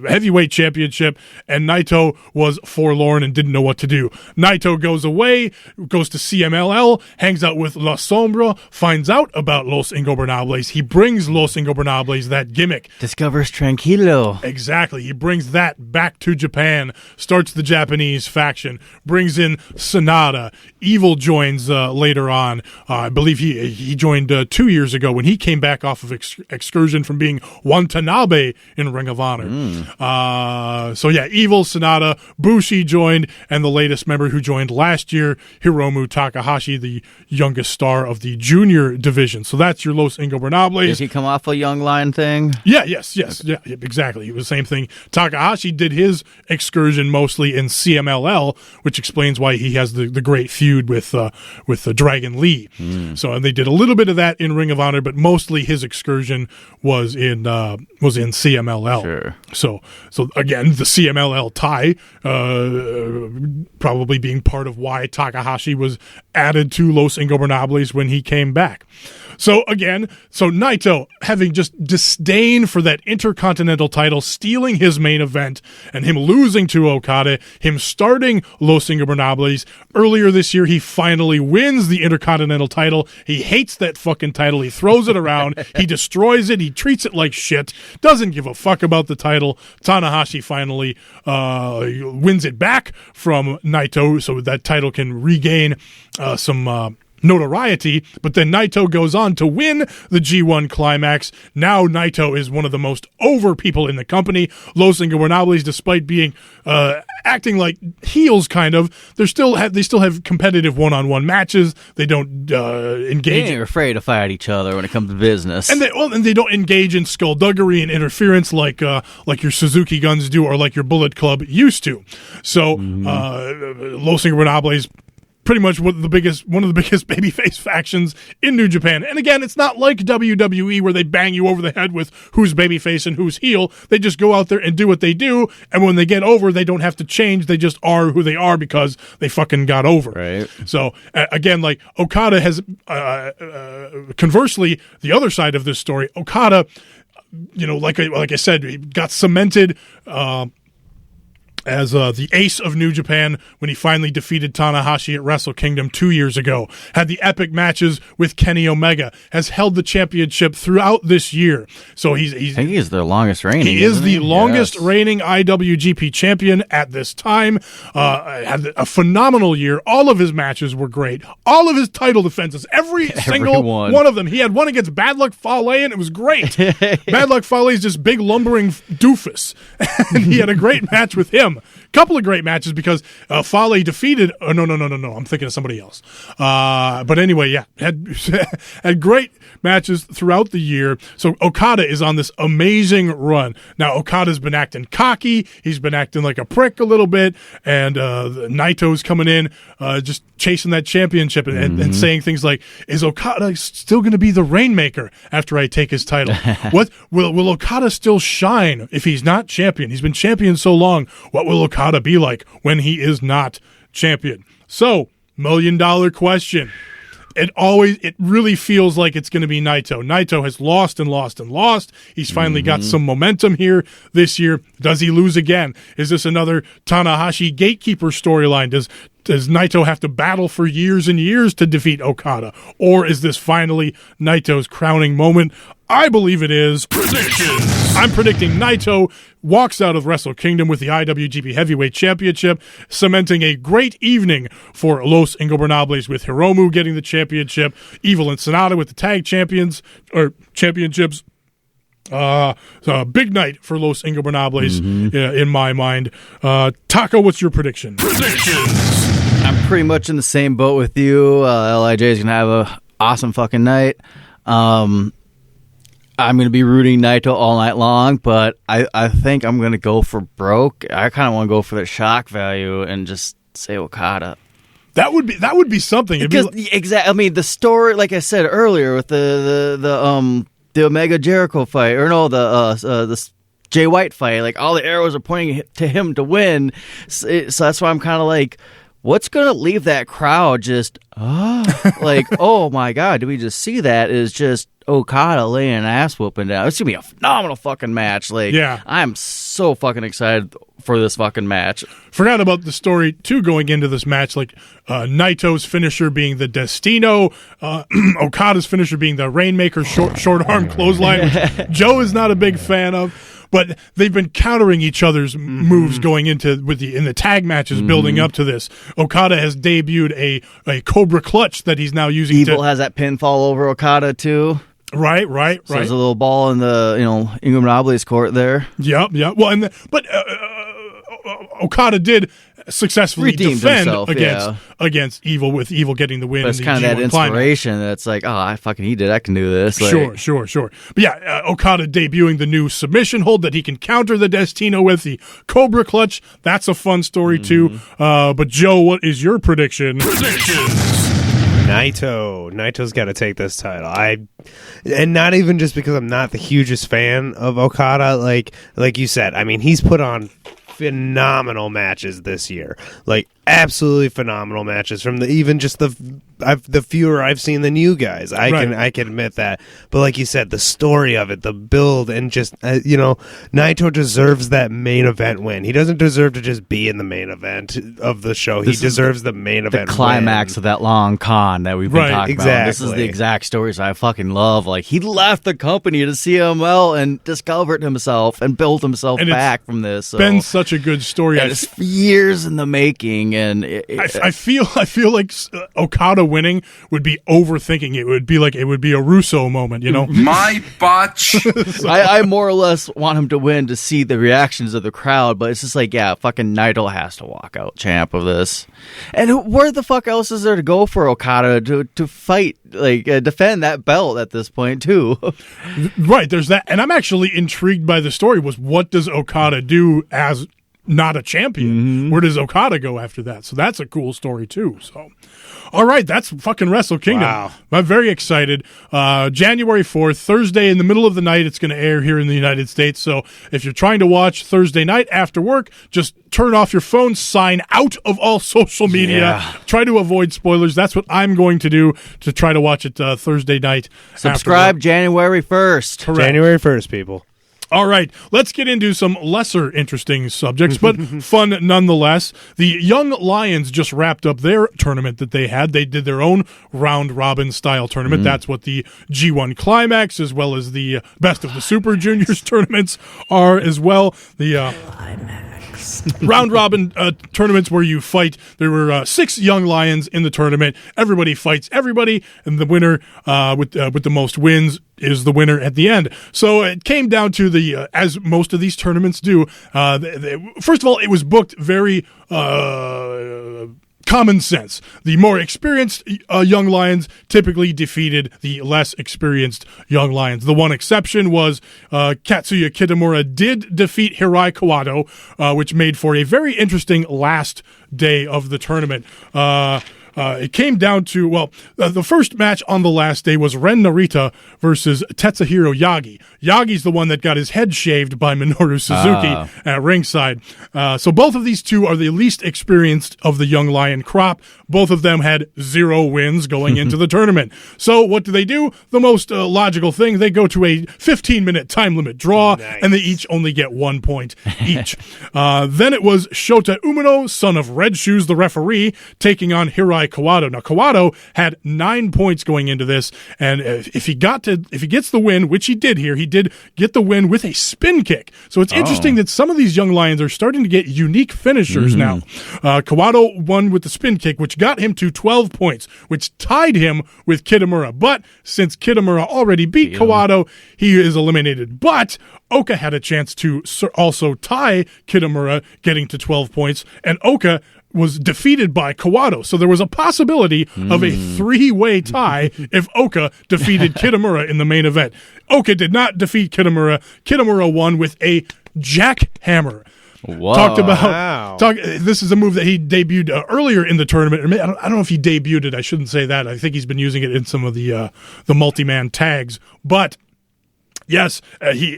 heavyweight championship, and Naito was forlorn and didn't know what to do. Naito goes away, goes to CMLL, hangs out with La Sombra, finds out about Los Ingobernables. He brings Los Ingobernables that gimmick. Discovers Tranquilo. Exactly. He brings that back to Japan, starts the Japanese faction, brings in Sonata. Evil joins later on. I believe he joined 2 years ago when he came back off of excursion from being Watanabe in Ring of Honor. Evil, Sonata, Bushi joined, and the latest member who joined last year, Hiromu Takahashi, the youngest star of the junior division. So that's your Los Ingobernables. Did he come off a young lion thing? Yeah, exactly. It was the same thing. Takahashi did his excursion mostly in CMLL, which explains why he has the great feud with Dragon Lee. So, and they did a little bit of that in Ring of Honor, but mostly his excursion was in CMLL. Sure. So again, the CMLL tie probably being part of why Takahashi was added to Los Ingobernables when he came back. So Naito, having just disdain for that Intercontinental title, stealing his main event, and him losing to Okada, him starting Los Ingobernables, earlier this year he finally wins the Intercontinental title. He hates that fucking title. He throws it around. He destroys it. He treats it like shit. Doesn't give a fuck about the title. Tanahashi finally wins it back from Naito so that title can regain some notoriety, but then Naito goes on to win the G1 Climax. Now Naito is one of the most over people in the company. Los Ingobernables, despite being acting like heels, kind of, they still have competitive one-on-one matches. They don't engage. They ain't afraid to fight each other when it comes to business, and they don't engage in skullduggery and interference like your Suzuki Guns do or like your Bullet Club used to. So Los Ingobernables, pretty much one of the biggest babyface factions in New Japan. And again, it's not like WWE where they bang you over the head with who's babyface and who's heel. They just go out there and do what they do, and when they get over, they don't have to change. They just are who they are because they fucking got over. Right. So again, like Okada has, conversely, the other side of this story, Okada, like I said, he got cemented as the ace of New Japan when he finally defeated Tanahashi at Wrestle Kingdom 2 years ago. Had the epic matches with Kenny Omega. Has held the championship throughout this year. So I think he's the longest reigning. He is the longest reigning IWGP champion at this time. Had a phenomenal year. All of his matches were great. All of his title defenses, every single one of them. He had one against Bad Luck Fale, and it was great. Bad Luck Fale is this big lumbering doofus, and he had a great match with him. Couple of great matches because Fale defeated. Oh, no. I'm thinking of somebody else. But anyway, yeah, had great matches throughout the year. So Okada is on this amazing run. Now Okada's been acting cocky. He's been acting like a prick a little bit, and Naito's coming in, just chasing that championship and saying things like, "Is Okada still going to be the Rainmaker after I take his title? What will Okada still shine if he's not champion? He's been champion so long. What will Okada be like when he is not champion?" So, $1 million question. it really feels like it's going to be Naito. Naito has lost and lost and lost. He's finally got some momentum here this year. Does he lose again? Is this another Tanahashi gatekeeper storyline? Does Naito have to battle for years and years to defeat Okada? Or is this finally Naito's crowning moment? I believe it is. Predictions. I'm predicting Naito walks out of Wrestle Kingdom with the IWGP Heavyweight Championship, cementing a great evening for Los Ingobernables, with Hiromu getting the championship, Evil and Sonata with the tag championships. So a big night for Los Ingobernables in my mind. Taco, what's your prediction? Predictions. I'm pretty much in the same boat with you. LIJ is going to have a awesome fucking night. I'm going to be rooting Naito all night long, but I think I'm going to go for broke. I kind of want to go for the shock value and just say Okada. That would be something. Because exactly, I mean, the story, like I said earlier, with the Omega Jericho fight, or no, the Jay White fight, like all the arrows are pointing to him to win. So that's why I'm kind of like, what's going to leave that crowd just, like, oh my God, did we just see that? Is just Okada laying an ass whooping down. It's going to be a phenomenal fucking match. Like, yeah. I'm so fucking excited for this fucking match. Forgot about the story, too, going into this match, like Naito's finisher being the Destino, Okada's finisher being the Rainmaker short arm clothesline, which Joe is not a big fan of. But they've been countering each other's moves going into in the tag matches building up to this. Okada has debuted a Cobra Clutch that he's now using. Evil has that pinfall over Okada too. Right. So there's a little ball in the Ingobernables court there. Yep. Well, but Okada did successfully defend against Evil, with Evil getting the win. But it's in the kind of G1 that inspiration that's like, he did. I can do this. Like, Sure. But yeah, Okada debuting the new submission hold that he can counter the Destino with, the Cobra Clutch. That's a fun story too. But Joe, what is your prediction? Predictions. Naito's got to take this title. And not even just because I'm not the hugest fan of Okada. Like you said, I mean, he's put on phenomenal matches this year, like absolutely phenomenal matches. From the fewer I've seen than you guys, I can admit that. But like you said, the story of it, the build, and just Naito deserves that main event win. He doesn't deserve to just be in the main event of the show. He deserves the main event, the climax of that long con that we've been talking about. This is the exact stories I fucking love. Like, he left the company to CML and discovered himself and built himself back from this. So. Been such a good story. And it's years in the making, and I feel like Okada winning would be overthinking. It would be like it would be a Russo moment, My botch. I more or less want him to win to see the reactions of the crowd, but it's just like, fucking Naito has to walk out champ of this. And where the fuck else is there to go for Okada to fight, defend that belt at this point too? Right, there's that. And I'm actually intrigued by the story. Was what does Okada do as not a champion? Where does Okada go after that? So that's a cool story too. So, all right, that's fucking Wrestle Kingdom. Wow. I'm very excited. January 4th, Thursday in the middle of the night, it's going to air here in the United States. So if you're trying to watch Thursday night after work, just turn off your phone, sign out of all social media, try to avoid spoilers. That's what I'm going to do to try to watch it Thursday night. Subscribe January 1st. Correct. January 1st, people. All right, let's get into some lesser interesting subjects, but fun nonetheless. The Young Lions just wrapped up their tournament that they had. They did their own round-robin style tournament. That's what the G1 Climax, as well as the Best of the Super Juniors tournaments are as well. The round-robin tournaments where you fight. There were 6 Young Lions in the tournament. Everybody fights everybody, and the winner with the most wins is the winner at the end. So it came down to the, as most of these tournaments do, first of all, it was booked very common sense. The more experienced Young Lions typically defeated the less experienced Young Lions. The one exception was Katsuya Kitamura did defeat Hirai Kawato, which made for a very interesting last day of the tournament. it came down to, the first match on the last day was Ren Narita versus Tetsuhiro Yagi. Yagi's the one that got his head shaved by Minoru Suzuki at ringside. So both of these two are the least experienced of the Young Lion crop. Both of them had 0 wins going into the tournament. So what do? The most logical thing, they go to a 15-minute time limit draw, and they each only get 1 point each. Then it was Shota Umino, son of Red Shoes, the referee, taking on Hirai Kawato. Now, Kawato had 9 points going into this, and if he gets the win, which he did here, he did get the win with a spin kick. So it's interesting that some of these Young Lions are starting to get unique finishers now. Kawato won with the spin kick, which got him to 12 points, which tied him with Kitamura. But since Kitamura already beat Kawato, he is eliminated. But Oka had a chance to also tie Kitamura, getting to 12 points, and Oka was defeated by Kawato. So there was a possibility of a 3-way tie if Oka defeated Kitamura in the main event. Oka did not defeat Kitamura. Kitamura won with a jackhammer. Wow. This is a move that he debuted earlier in the tournament. I don't know if he debuted it. I shouldn't say that. I think he's been using it in some of the multi-man tags. But yes, he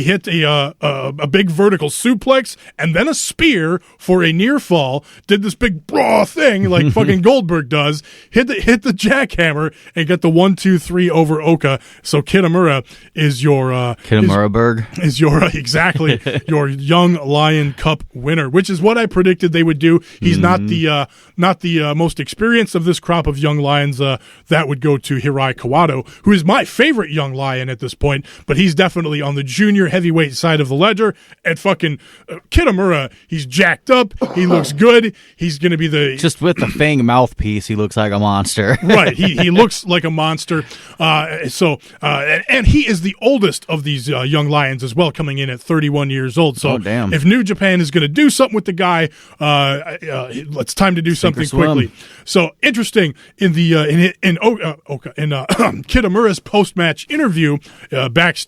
hit a big vertical suplex and then a spear for a near fall. Did this big brawl thing like fucking Goldberg does. Hit the jackhammer and get the 1-2-3 over Oka. So Kitamura is your Kitamura-berg is your exactly your Young Lion Cup winner, which is what I predicted they would do. He's not the most experienced of this crop of Young Lions. That would go to Hirai Kawato, who is my favorite Young Lion at this point. But he's definitely on the junior heavyweight side of the ledger. At fucking Kitamura, he's jacked up. He looks good. He's going to be just with the fang mouthpiece, he looks like a monster. Right. He looks like a monster. And he is the oldest of these Young Lions as well, coming in at 31 years old. So if New Japan is going to do something with the guy, it's time to do something quickly. So interesting in Kitamura's post-match interview backstage,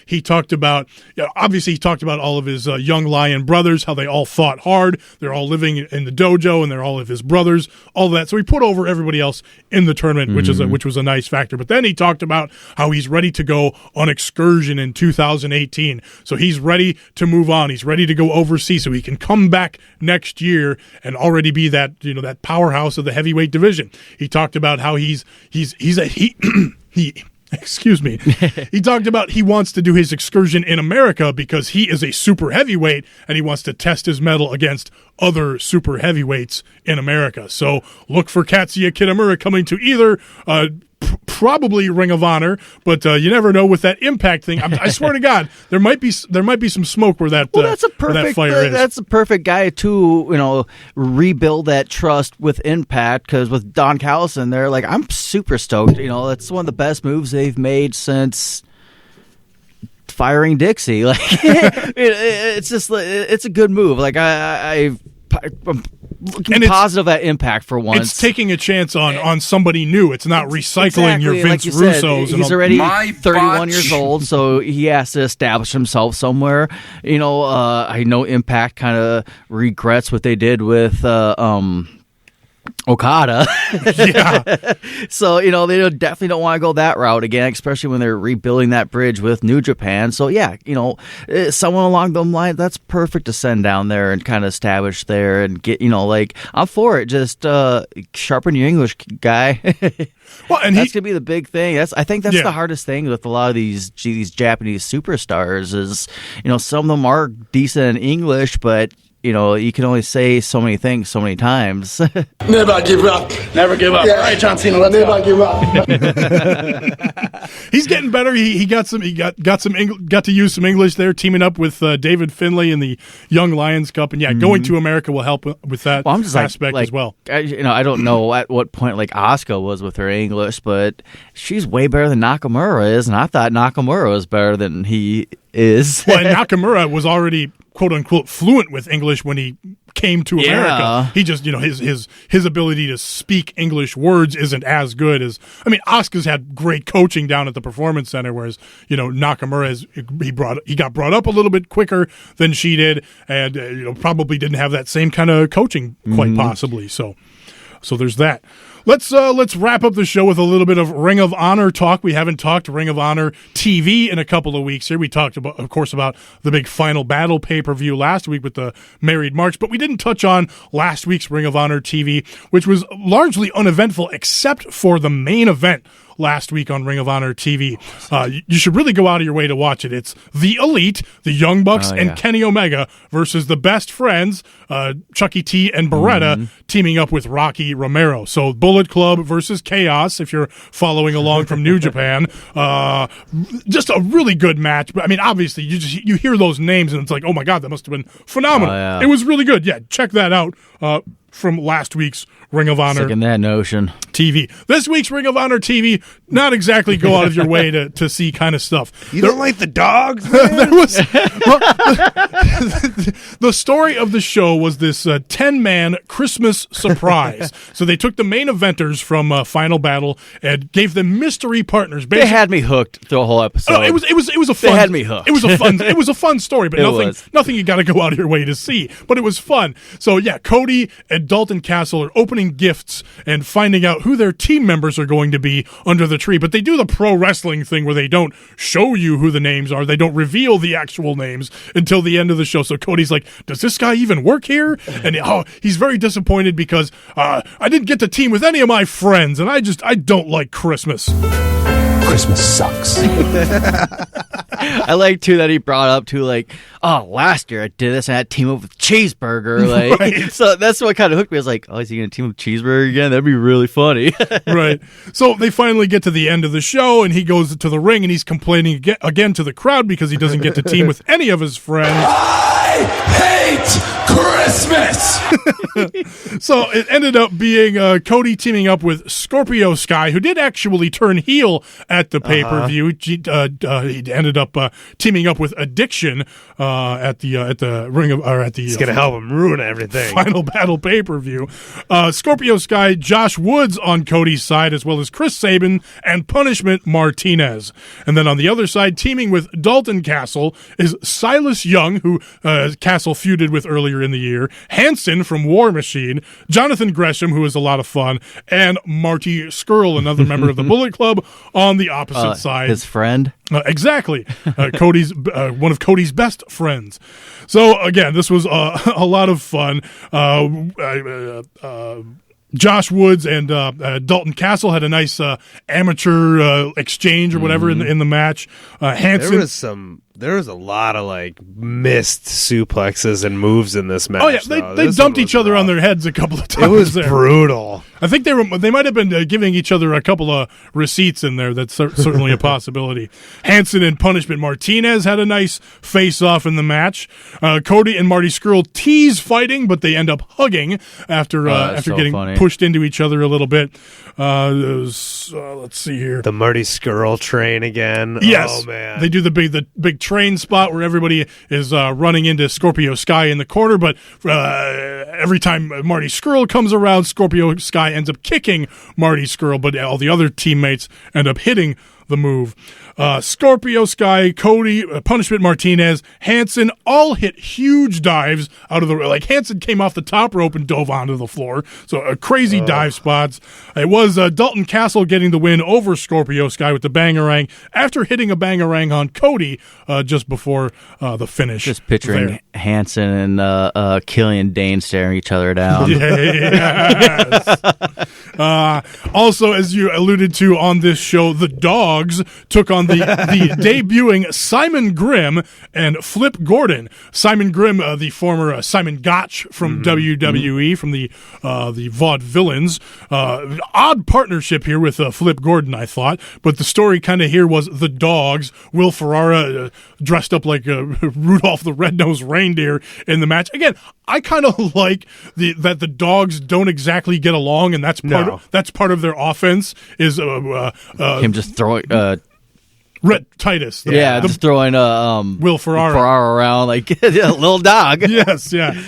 he talked about all of his Young Lion brothers, how they all fought hard. They're all living in the dojo, and they're all of his brothers, all of that. So he put over everybody else in the tournament, which was a nice factor. But then he talked about how he's ready to go on excursion in 2018. So he's ready to move on. He's ready to go overseas so he can come back next year and already be that powerhouse of the heavyweight division. He talked about how he excuse me. He talked about he wants to do his excursion in America because he is a super heavyweight and he wants to test his mettle against other super heavyweights in America. So look for Katsuya Kitamura coming to either probably Ring of Honor, but you never know with that Impact thing. I swear to God, there might be some smoke where that that's a perfect where that fire is. That's a perfect guy to rebuild that trust with Impact, because with Don Callis in there, like, I'm super stoked. That's one of the best moves they've made since firing Dixie. Like it's a good move. Like I'm looking positive at Impact for once. It's taking a chance on somebody new. It's not recycling your Vince Russos. He's already 31 years old, so he has to establish himself somewhere. I know Impact kind of regrets what they did with Okada. Yeah. So, they definitely don't want to go that route again, especially when they're rebuilding that bridge with New Japan. So, yeah, someone along those lines, that's perfect to send down there and kind of establish there and get, I'm for it. Just sharpen your English, guy. Well, and that's going to be the big thing. I think that's the hardest thing with a lot of these Japanese superstars is, some of them are decent in English, but you can only say so many things so many times. Never give up. Never give up. Yeah. All right, John Cena, let's Never give up. He's getting better. He got to use some English there, teaming up with David Finlay in the Young Lions Cup, and going to America will help with that aspect as well. I don't know at what point Asuka was with her English, but she's way better than Nakamura is, and I thought Nakamura was better than he is. Well, and Nakamura was already quote unquote fluent with English when he came to America. Yeah. He just, his ability to speak English words isn't as good as, Asuka's had great coaching down at the Performance Center, whereas, Nakamura he got brought up a little bit quicker than she did, and probably didn't have that same kind of coaching quite possibly. So So there's that. Let's wrap up the show with a little bit of Ring of Honor talk. We haven't talked Ring of Honor TV in a couple of weeks here. We talked, about, of course, about the big Final Battle pay-per-view last week with the Married March, but we didn't touch on last week's Ring of Honor TV, which was largely uneventful except for the main event last week on Ring of Honor TV. You should really go out of your way to watch it. It's The Elite, the Young Bucks, and Kenny Omega versus the Best Friends, Chucky T and Beretta, teaming up with Rocky Romero. So Bullet Club versus Chaos, if you're following along from New Japan. Just a really good match. But I mean, obviously, you hear those names and it's like, oh my God, that must have been phenomenal. It was really good. Yeah, check that out. From last week's Ring of Honor Second that notion. TV. This week's Ring of Honor TV, not exactly go out of your way to see kind of stuff. You don't like the dogs? There was the story of the show was this 10-man Christmas surprise. So they took the main eventers from Final Battle and gave them mystery partners. They had me hooked the whole episode. Oh, it was a fun. They had me hooked. It was a fun story, but nothing you got to go out of your way to see. But it was fun. So yeah, Cody and Dalton Castle are opening gifts and finding out who their team members are going to be under the tree. But they do the pro wrestling thing where they don't show you who the names are. They don't reveal the actual names until the end of the show. So Cody's like, does this guy even work here? And he's very disappointed because I didn't get to team with any of my friends, and I don't like Christmas. Christmas sucks. I like, too, that he brought up, too, like, oh, last year I did this and I had to team up with Cheeseburger. Like, right. So that's what kind of hooked me. I was like, oh, is he going to team up with Cheeseburger again? That'd be really funny. Right. So they finally get to the end of the show, and he goes to the ring, and he's complaining again to the crowd because he doesn't get to team with any of his friends. I hate Christmas! So it ended up being Cody teaming up with Scorpio Sky, who did actually turn heel at the pay-per-view. He ended up teaming up with Addiction at the Ring of, or at the. It's gonna help him ruin everything. Final Battle pay-per-view. Scorpio Sky, Josh Woods on Cody's side, as well as Chris Sabin and Punishment Martinez. And then on the other side, teaming with Dalton Castle is Silas Young, who Castle feuded with earlier in the year, Hanson from War Machine, Jonathan Gresham, who is a lot of fun, and Marty Skrull, another member of the Bullet Club, on the opposite side. His friend? Exactly. Cody's one of Cody's best friends. So, again, this was a lot of fun. Josh Woods and Dalton Castle had a nice amateur exchange or whatever in the match. Hanson. There was a lot of like missed suplexes and moves in this match. Oh yeah, they dumped each other on their heads a couple of times. It was brutal. I think they might have been giving each other a couple of receipts in there. That's certainly a possibility. Hanson and Punishment Martinez had a nice face-off in the match. Cody and Marty Skrull tease fighting, but they end up hugging after getting pushed into each other a little bit. Let's see here. The Marty Skrull train again. Yes, oh, man. They do the big train spot where everybody is running into Scorpio Sky in the corner, but every time Marty Skrull comes around, Scorpio Sky ends up kicking Marty Skrull, but all the other teammates end up hitting the move. Scorpio Sky, Cody, Punishment Martinez, Hanson all hit huge dives out of the like Hanson came off the top rope and dove onto the floor. So crazy dive spots. It was Dalton Castle getting the win over Scorpio Sky with the bangarang after hitting a bangarang on Cody just before the finish. Just picturing Hanson and Killian Dane staring each other down. Yes. Also, as you alluded to on this show, the Dogs took on the debuting Simon Grimm and Flip Gordon. Simon Grimm, the former Simon Gotch from WWE, from the Vaudevillains. Odd partnership here with Flip Gordon, I thought. But the story kind of here was the Dogs. Will Ferrara dressed up like Rudolph the Red-Nosed Reindeer in the match. Again, I kind of like that the Dogs don't exactly get along, and that's part of their offense is him just throwing Rhett Titus. Just throwing Will Ferrara around like a little dog. Yes, yeah.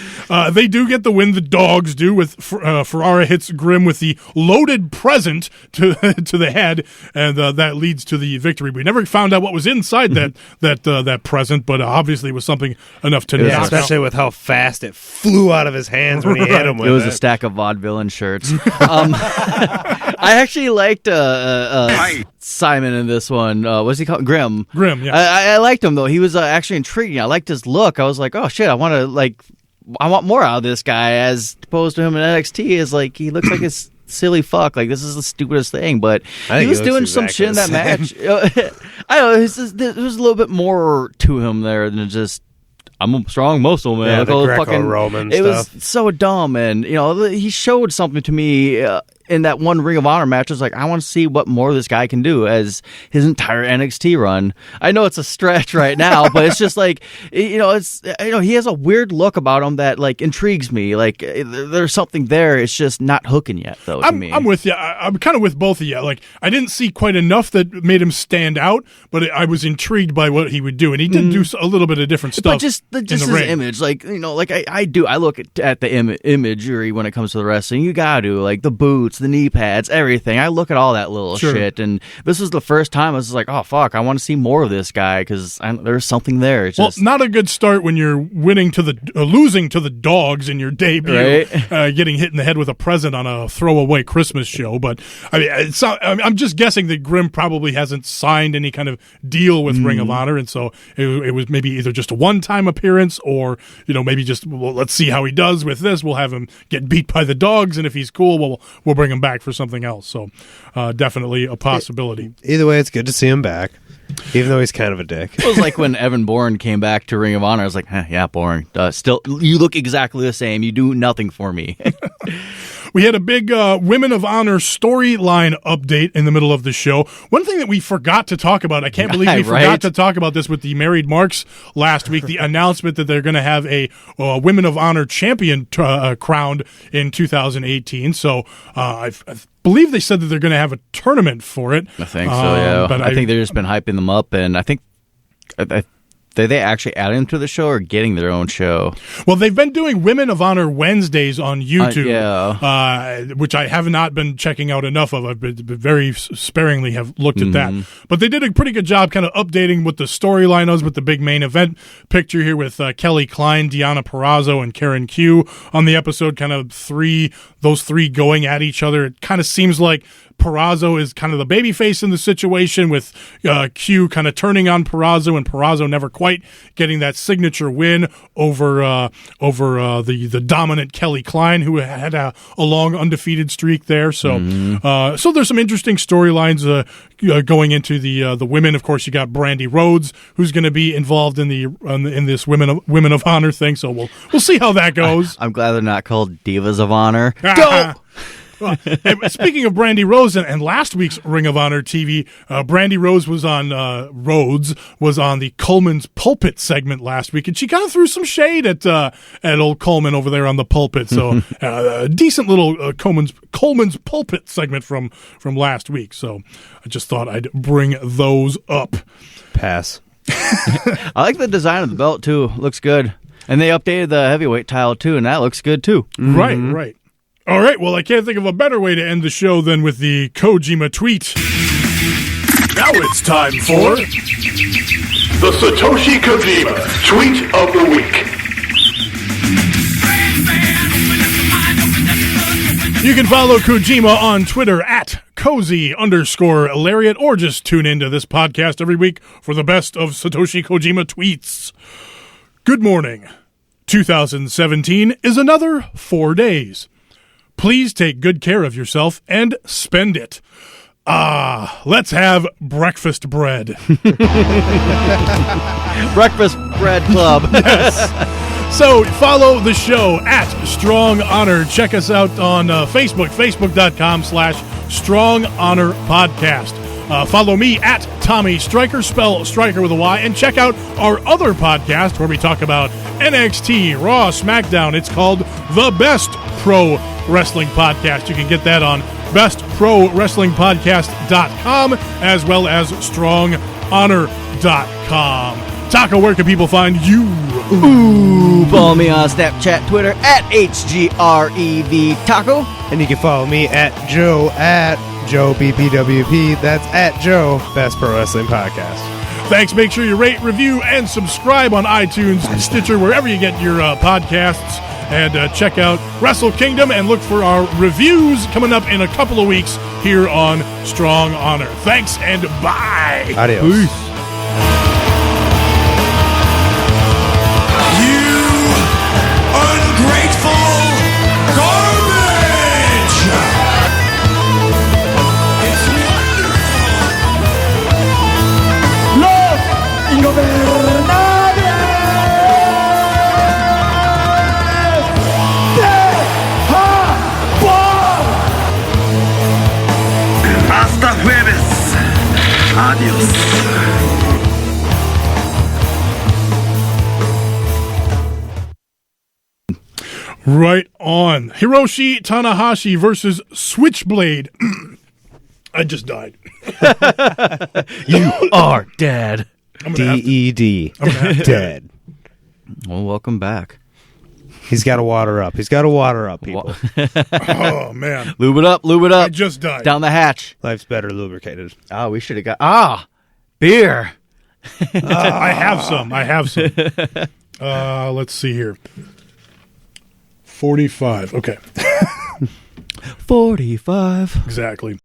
They do get the win. The dogs do. With Ferrara hits Grimm with the loaded present to the head, and that leads to the victory. We never found out what was inside that present, but obviously it was something enough to knock especially out. with how fast it flew out of his hands when he hit him with it. Was a stack of vaudevillain shirts. I actually liked Simon in this one. What's he called? Grimm. Grimm, yeah. I liked him, though. He was actually intriguing. I liked his look. I was like, oh, shit, I want more out of this guy, as opposed to him in NXT. Is like, he looks like a silly fuck. Like, this is the stupidest thing. But he was doing some shit in that match. I don't know. There was a little bit more to him there than just, I'm a strong muscle man. Yeah, like the Greco-Roman stuff. Was so dumb, and he showed something to me in that one Ring of Honor match. I was like, I want to see what more this guy can do as his entire NXT run. I know it's a stretch right now, but it's just like he has a weird look about him that like intrigues me. Like there's something there. It's just not hooking yet, though. To me, I'm with you. I'm kind of with both of you. Like I didn't see quite enough that made him stand out, but I was intrigued by what he would do, and he did do a little bit of different stuff. But just his image, like I do. I look at the imagery when it comes to the wrestling. You gotta do like the boots, the knee pads, everything. I look at all that little shit, and this was the first time I was like, oh fuck, I want to see more of this guy because there's something there. It's just not a good start when you're losing to the dogs in your debut, right? Getting hit in the head with a present on a throwaway Christmas show. But I mean, I'm just guessing that Grimm probably hasn't signed any kind of deal with Ring of Honor, and so it was maybe either just a one-time appearance or maybe just let's see how he does with this. We'll have him get beat by the dogs, and if he's cool, we'll bring him back for something else. So definitely a possibility. Either way, it's good to see him back, even though he's kind of a dick. It was like when Evan Bourne came back to Ring of Honor. I was like, yeah, Bourne. Still, you look exactly the same. You do nothing for me. We had a big Women of Honor storyline update in the middle of the show. One thing that we forgot to talk about, I can't believe we forgot to talk about this with the Married Marks last week, the announcement that they're going to have a Women of Honor champion crowned in 2018. So I believe they said that they're going to have a tournament for it. I think so, yeah. But I think they've just been hyping them up, and I think... Are they actually adding to the show or getting their own show? Well, they've been doing Women of Honor Wednesdays on YouTube, which I have not been checking out enough of. I've been very sparingly have looked at that. But they did a pretty good job kind of updating what the storyline was with the big main event picture here with Kelly Klein, Deonna Purrazzo, and Karen Q on the episode, kind of those three going at each other. It kind of seems like Purrazzo is kind of the babyface in the situation, with Q kind of turning on Purrazzo, and Purrazzo never quite getting that signature win over the dominant Kelly Klein, who had a long undefeated streak there. So so there's some interesting storylines going into the women. Of course, you got Brandy Rhodes, who's going to be involved in this Women of Honor thing. So we'll see how that goes. I'm glad they're not called Divas of Honor. Go. Well, speaking of Brandy Rhodes and last week's Ring of Honor TV, Brandy Rhodes was on the Coleman's Pulpit segment last week, and she kind of threw some shade at old Coleman over there on the pulpit. So a decent little Coleman's Pulpit segment from last week. So I just thought I'd bring those up. Pass. I like the design of the belt too. Looks good, and they updated the heavyweight title too, and that looks good too. Right. All right, well, I can't think of a better way to end the show than with the Kojima tweet. Now it's time for the Satoshi Kojima Tweet of the Week. You can follow Kojima on Twitter at Cozy_Lariat, or just tune into this podcast every week for the best of Satoshi Kojima tweets. Good morning. 2017 is another 4 days. Please take good care of yourself and spend it. Let's have breakfast bread. Breakfast Bread Club. Yes. So follow the show at Strong Honor. Check us out on Facebook, facebook.com/Strong Honor Podcast. Follow me at Tommy Stryker, spell Stryker with a Y, and check out our other podcast where we talk about NXT, Raw, SmackDown. It's called The Best Pro Wrestling Podcast. You can get that on bestprowrestlingpodcast.com as well as Strong StrongHonor.com. Taco, where can people find you? Ooh, follow me on Snapchat, Twitter, at HGREV Taco. And you can follow me at Joe BPWP. That's at Joe, Best Pro Wrestling Podcast. Thanks. Make sure you rate, review, and subscribe on iTunes, Stitcher, wherever you get your podcasts. And check out Wrestle Kingdom and look for our reviews coming up in a couple of weeks here on Strong Honor. Thanks and bye. Adios. Peace. Hasta jueves. Adios. Right on. Hiroshi Tanahashi versus Switchblade. I just died. You are dead. DED. Dead. Well, welcome back. He's got to water up. He's got to water up, people. Oh, man. Lube it up. I just died. Down the hatch. Life's better lubricated. Oh, we should have got... beer. I have some. Let's see here. 45. Okay. 45. Exactly.